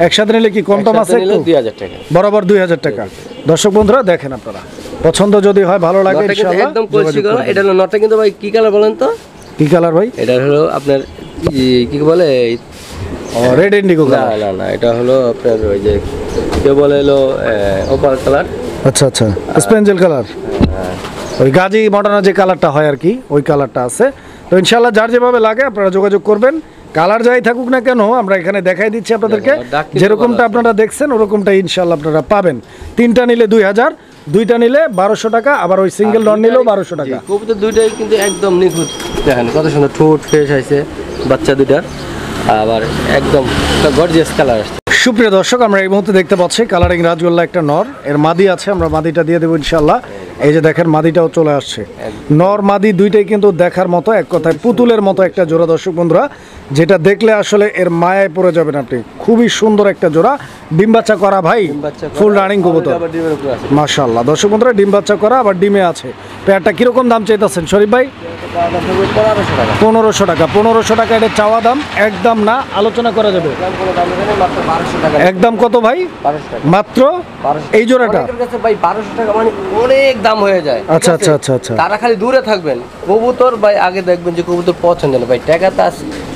একসাথে নিলে কি কম দাম আছে? 2000 টাকা, বরাবর 2000 টাকা। দর্শক বন্ধুরা দেখেন, আপনারা পছন্দ যদি হয়, ভালো লাগে ইনশাআল্লাহ একদম কলসি কালার। এটা হলো নটটা, কিন্তু ভাই কি কালার বলেন তো? কি কালার ভাই? এটা হলো আপনার কি বলে, রেড ইন্ডিগো কালার। না না, এটা হলো আপনার ওই যে কেউ বলে হলো ওপাল কালার। আচ্ছা আচ্ছা, স্পেঞ্জেল কালার, ওই গাজী মডার্ন যে কালারটা হয় আর কি, ওই কালারটা আছে। তো ইনশাআল্লাহ যার যেভাবে লাগে আপনারা যোগাযোগ করবেন। কালার যাই থাকুক না কেন, আমরা এখানে দেখাই দিচ্ছি আপনাদেরকে, যেরকমটা আপনারা দেখছেন ওরকমটাই ইনশাআল্লাহ আপনারা পাবেন। তিনটা নিলে 2000, দুইটা নিলে 1200 টাকা, আবার ওই সিঙ্গেল নন নিলেও 1200 টাকা। কবুতর দুইটাই কিন্তু একদম নিখুঁত, দেখেন কত সুন্দর ঠোঁট ফ্রেশ হয়েছে বাচ্চা দুইটার, আবার একদম গর্জিয়াস কালার আসছে। সুপ্রিয় দর্শক, আমরা এই মুহূর্তে দেখতে পাচ্ছি কালারিং রাজগোল্লা একটা নর, এর মাদি আছে, আমরা মাদিটা দিয়ে দেবো ইনশাআল্লাহ। এই যে দেখেন, মাদিটাও চলে আসছে। নর মাদি দুইটাই কিন্তু দেখার মতো, এক কথায় পুতুলের মতো একটা জোড়া দর্শক বন্ধুরা, যেটা দেখলে আসলে এর মায়ায় পড়ে যাবেন আপনি। খুবই সুন্দর একটা জোড়া, ডিম বাচ্চা করা ভাই, ফুল রানিং কবুতর, মাশাআল্লাহ। দর্শক বন্ধুরা, ডিম বাচ্চা করা, আবার ডিমে আছে। পেয়ারটা কিরকম দাম চাইতেছেন শরীফ ভাই? 1500 টাকা। 1500 টাকা এটা চাওয়া দাম, একদম না, আলোচনা করা যাবে। একদম কত ভাই? মাত্র এই জোড়াটা ভাই 1200 টাকা, মানে অনেক দাম হয়ে যায়। আচ্ছা আচ্ছা আচ্ছা আচ্ছা, তারা খালি দূরে থাকবেন। কবুতর ভাই আগে দেখবেন যে কবুতর পছন্দ না ভাই, টাকা তো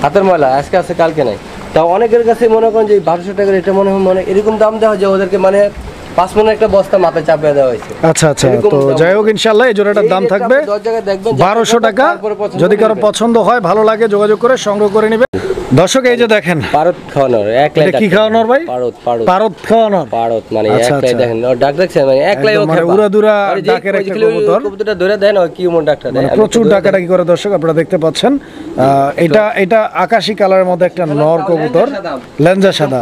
হাতের ময়লা, আজকে আছে কালকে নাই। তা অনেকের কাছে মনে করেন যে 1200 টাকার এটা মনে হয়, মানে এরকম দাম দেওয়া যায় ওদেরকে, মানে 5 মনের একটা বস্তা মাথায় চাপিয়ে দেওয়া হয়েছে। আচ্ছা আচ্ছা, তো যাই হোক ইনশাআল্লাহ এই জোড়াটার দাম থাকবে 1200 টাকা। যদি কারো পছন্দ হয়, ভালো লাগে, যোগাযোগ করে সংগ্রহ করে নেবে। দর্শক এই যে দেখেন, পারদ খাওয়ানোর, এটা কি খাওয়ানোর ভাই? পারদ খাওয়ানোর। পারদ মানে একলাই দেখেন, ডাক দেখছেন, মানে একলাই ও মানে উড়াদুরা ডাকের একটা কবুতর। কবুতরটা ধরে দেন, ওই কি মন ডাকটা দেয়, প্রচুর ডাকাডাকি করে দর্শক আপনারা দেখতে পাচ্ছেন। এটা আকাশী কালারের মধ্যে একটা নর কবুতর, লেঞ্জা সাদা,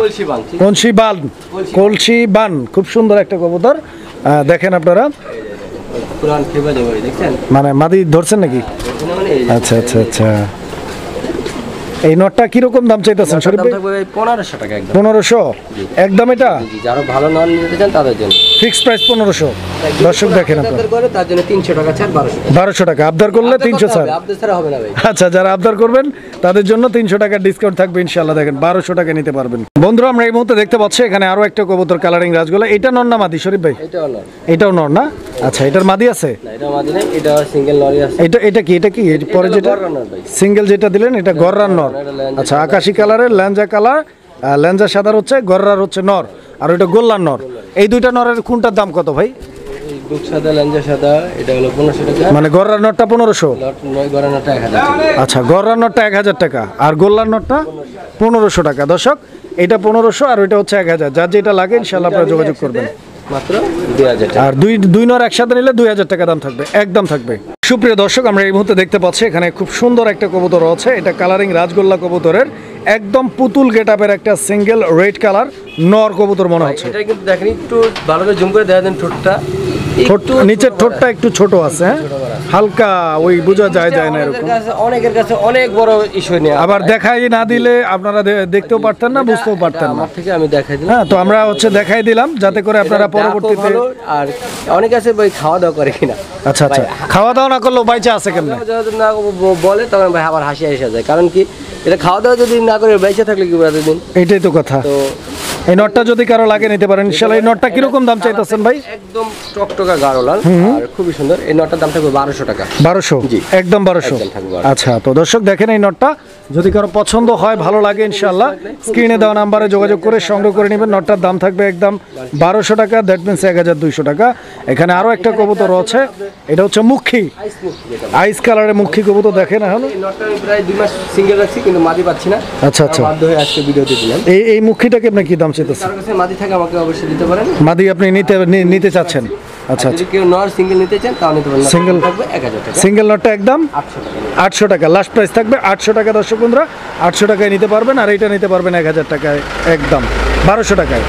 কলসি বান, খুব সুন্দর একটা কবুতর। দেখেন আপনারা, মানে মাদি ধরছেন নাকি? আচ্ছা আচ্ছা আচ্ছা, এই নটটা কিরকম দাম চাইতেছেন শরীফ ভাই? 1500 টাকা। 1500 একদম। এটা যারা ভালো নন নিতে চান তাদের জন্য ফিক্সড প্রাইস 1500। দর্শক দেখেন, আপনারা করে তার জন্য 300 টাকা ছাড়, 1200 টাকা। আবদার করলে 300 ছাড়, আবদার ছাড়া হবে না ভাই। আচ্ছা, যারা আবদার করবেন তাদের জন্য 300 টাকা ডিসকাউন্ট থাকবে ইনশাআল্লাহ। দেখেন 1200 টাকা নিতে পারবেন। বন্ধুরা, আমরা এই মুহূর্তে দেখতে পাচ্ছি এখানে আরো একটা কবুতর কালারিং রাজগোল্লা। এটা নর না মাদি শরীফ ভাই? এটাও নর না? আচ্ছা, এটার মাদি আছে? না, এটা মাদি না, এটা সিঙ্গেল নরই আছে। এটা কি পরে যেটা সিঙ্গেল যেটা দিলেন, এটা গররান নর। আচ্ছা, আকাশী কালারের ল্যাঞ্জা কালার, লেঞ্জা সাদার হচ্ছে, গররার হচ্ছে নর, আর ওইটা গোল্লার নর। এই দুইটা নরের কোনটার দাম কত ভাই? এই বুক সাদা লেঞ্জা সাদা এটা হলো 1500 টাকা, মানে গররার নরটা 1500। লট নয় গড়ানোটা 1000 টাকা। আচ্ছা, গররার নরটা 1000 টাকা আর গোল্লার নরটা 1500 টাকা। দর্শক, এটা 1500 আর ওইটা হচ্ছে 1000। যার যেটা লাগে ইনশাআল্লাহ আপনারা যোগাযোগ করবেন। মাত্র 2000 টাকা। আর দুই নর একসাথে নিলে 2000 টাকা দাম থাকবে, একদম থাকবে। সুপ্রিয় দর্শক, আমরা এই মুহূর্তে দেখতে পাচ্ছি এখানে খুব সুন্দর একটা কবুতর আছে। এটা কালারিং রাজগোল্লা কবুতরের একদম পুতুল গেটআপের একটা সিঙ্গেল রেড কালার নর কবুতর মনে হচ্ছে। এটা কিন্তু দেখেন একটু ভালো করে জুম করে দেখা দেন, ঠোঁটটা নিচের ঠোঁটটা একটু ছোট আছে, হ্যাঁ? হালকা ওই বোঝা যায় না এরকম। অনেকের কাছে অনেক বড় ইস্যু নিয়ে আবার দেখাই না দিলে আপনারা দেখতেও পারতেন না, বুঝতেও পারতেন না। আমার থেকে আমি দেখাই দিলাম। হ্যাঁ, তো আমরা হচ্ছে দেখাই দিলাম যাতে করে আপনারা পরবর্তীতে। ভালো, আর অনেক আছে ভাই খাওয়া দাওয়া করে কিনা। আচ্ছা আচ্ছা, খাওয়া দাওয়া না করলেও বাইচা আছে কেমন? যদি না বলে তখন ভাই আবার হাসি এসে যায়, কারণ কি এটা খাওয়া দাওয়া যদি না করে বেঁচে থাকলে কি বলতে দিন। এইটাই তো কথা। তো এই নটটা যদি কারো লাগে নিতে পারেন ইনশাআল্লাহ। এই নটটা কিরকম দাম চাইতেছেন ভাই? একদম টকটকা গাঢ় লাল আর খুবই সুন্দর। এই নটটার দাম থাকবে 1200 টাকা। 1200? জি, একদম 1200। একদম থাকবে 1200। আচ্ছা, তো দর্শক দেখেন এই নটটা যদি কারো পছন্দ হয়, ভালো লাগে ইনশাআল্লাহ স্ক্রিনে দেওয়া নাম্বারে যোগাযোগ করে সংগ্রহ করে নেবেন। নটটার দাম থাকবে একদম 1200 টাকা, দ্যাট মিনস 1200 টাকা। এখানে আরো একটা কবুতর আছে, এটা হচ্ছে মুখী, আইস কালারের মুখী কবুতর। দেখেন এখন এই নটটা আমি প্রায় 2 মাস সিঙ্গেল রাখছি কিন্তু মাদি পাচ্ছি না। আচ্ছা আচ্ছা, বাধ্য হয়ে আজকে ভিডিওতে দিলাম। এই মুখীটাকে আপনি কি দাম চাইতেছেন? কারোর কাছে মাদি থাকে আমাকে অবশ্যই দিতে পারেন। মাদি আপনি নিতে চাচ্ছেন? আচ্ছা যদি আচ্ছা, কেউ নর সিঙ্গেল নিতে চান তাও নিতে পারেন। Single থাকবে 1000 টাকা। সিঙ্গেল নটটা একদম 800 টাকা। 800 টাকা, লাস্ট প্রাইস থাকবে 800 টাকা। দর্শক বন্ধুরা, 800 টাকায় নিতে পারবেন, আর এইটা নিতে পারবেন 1000 টাকায়, একদম 1200 টাকায়।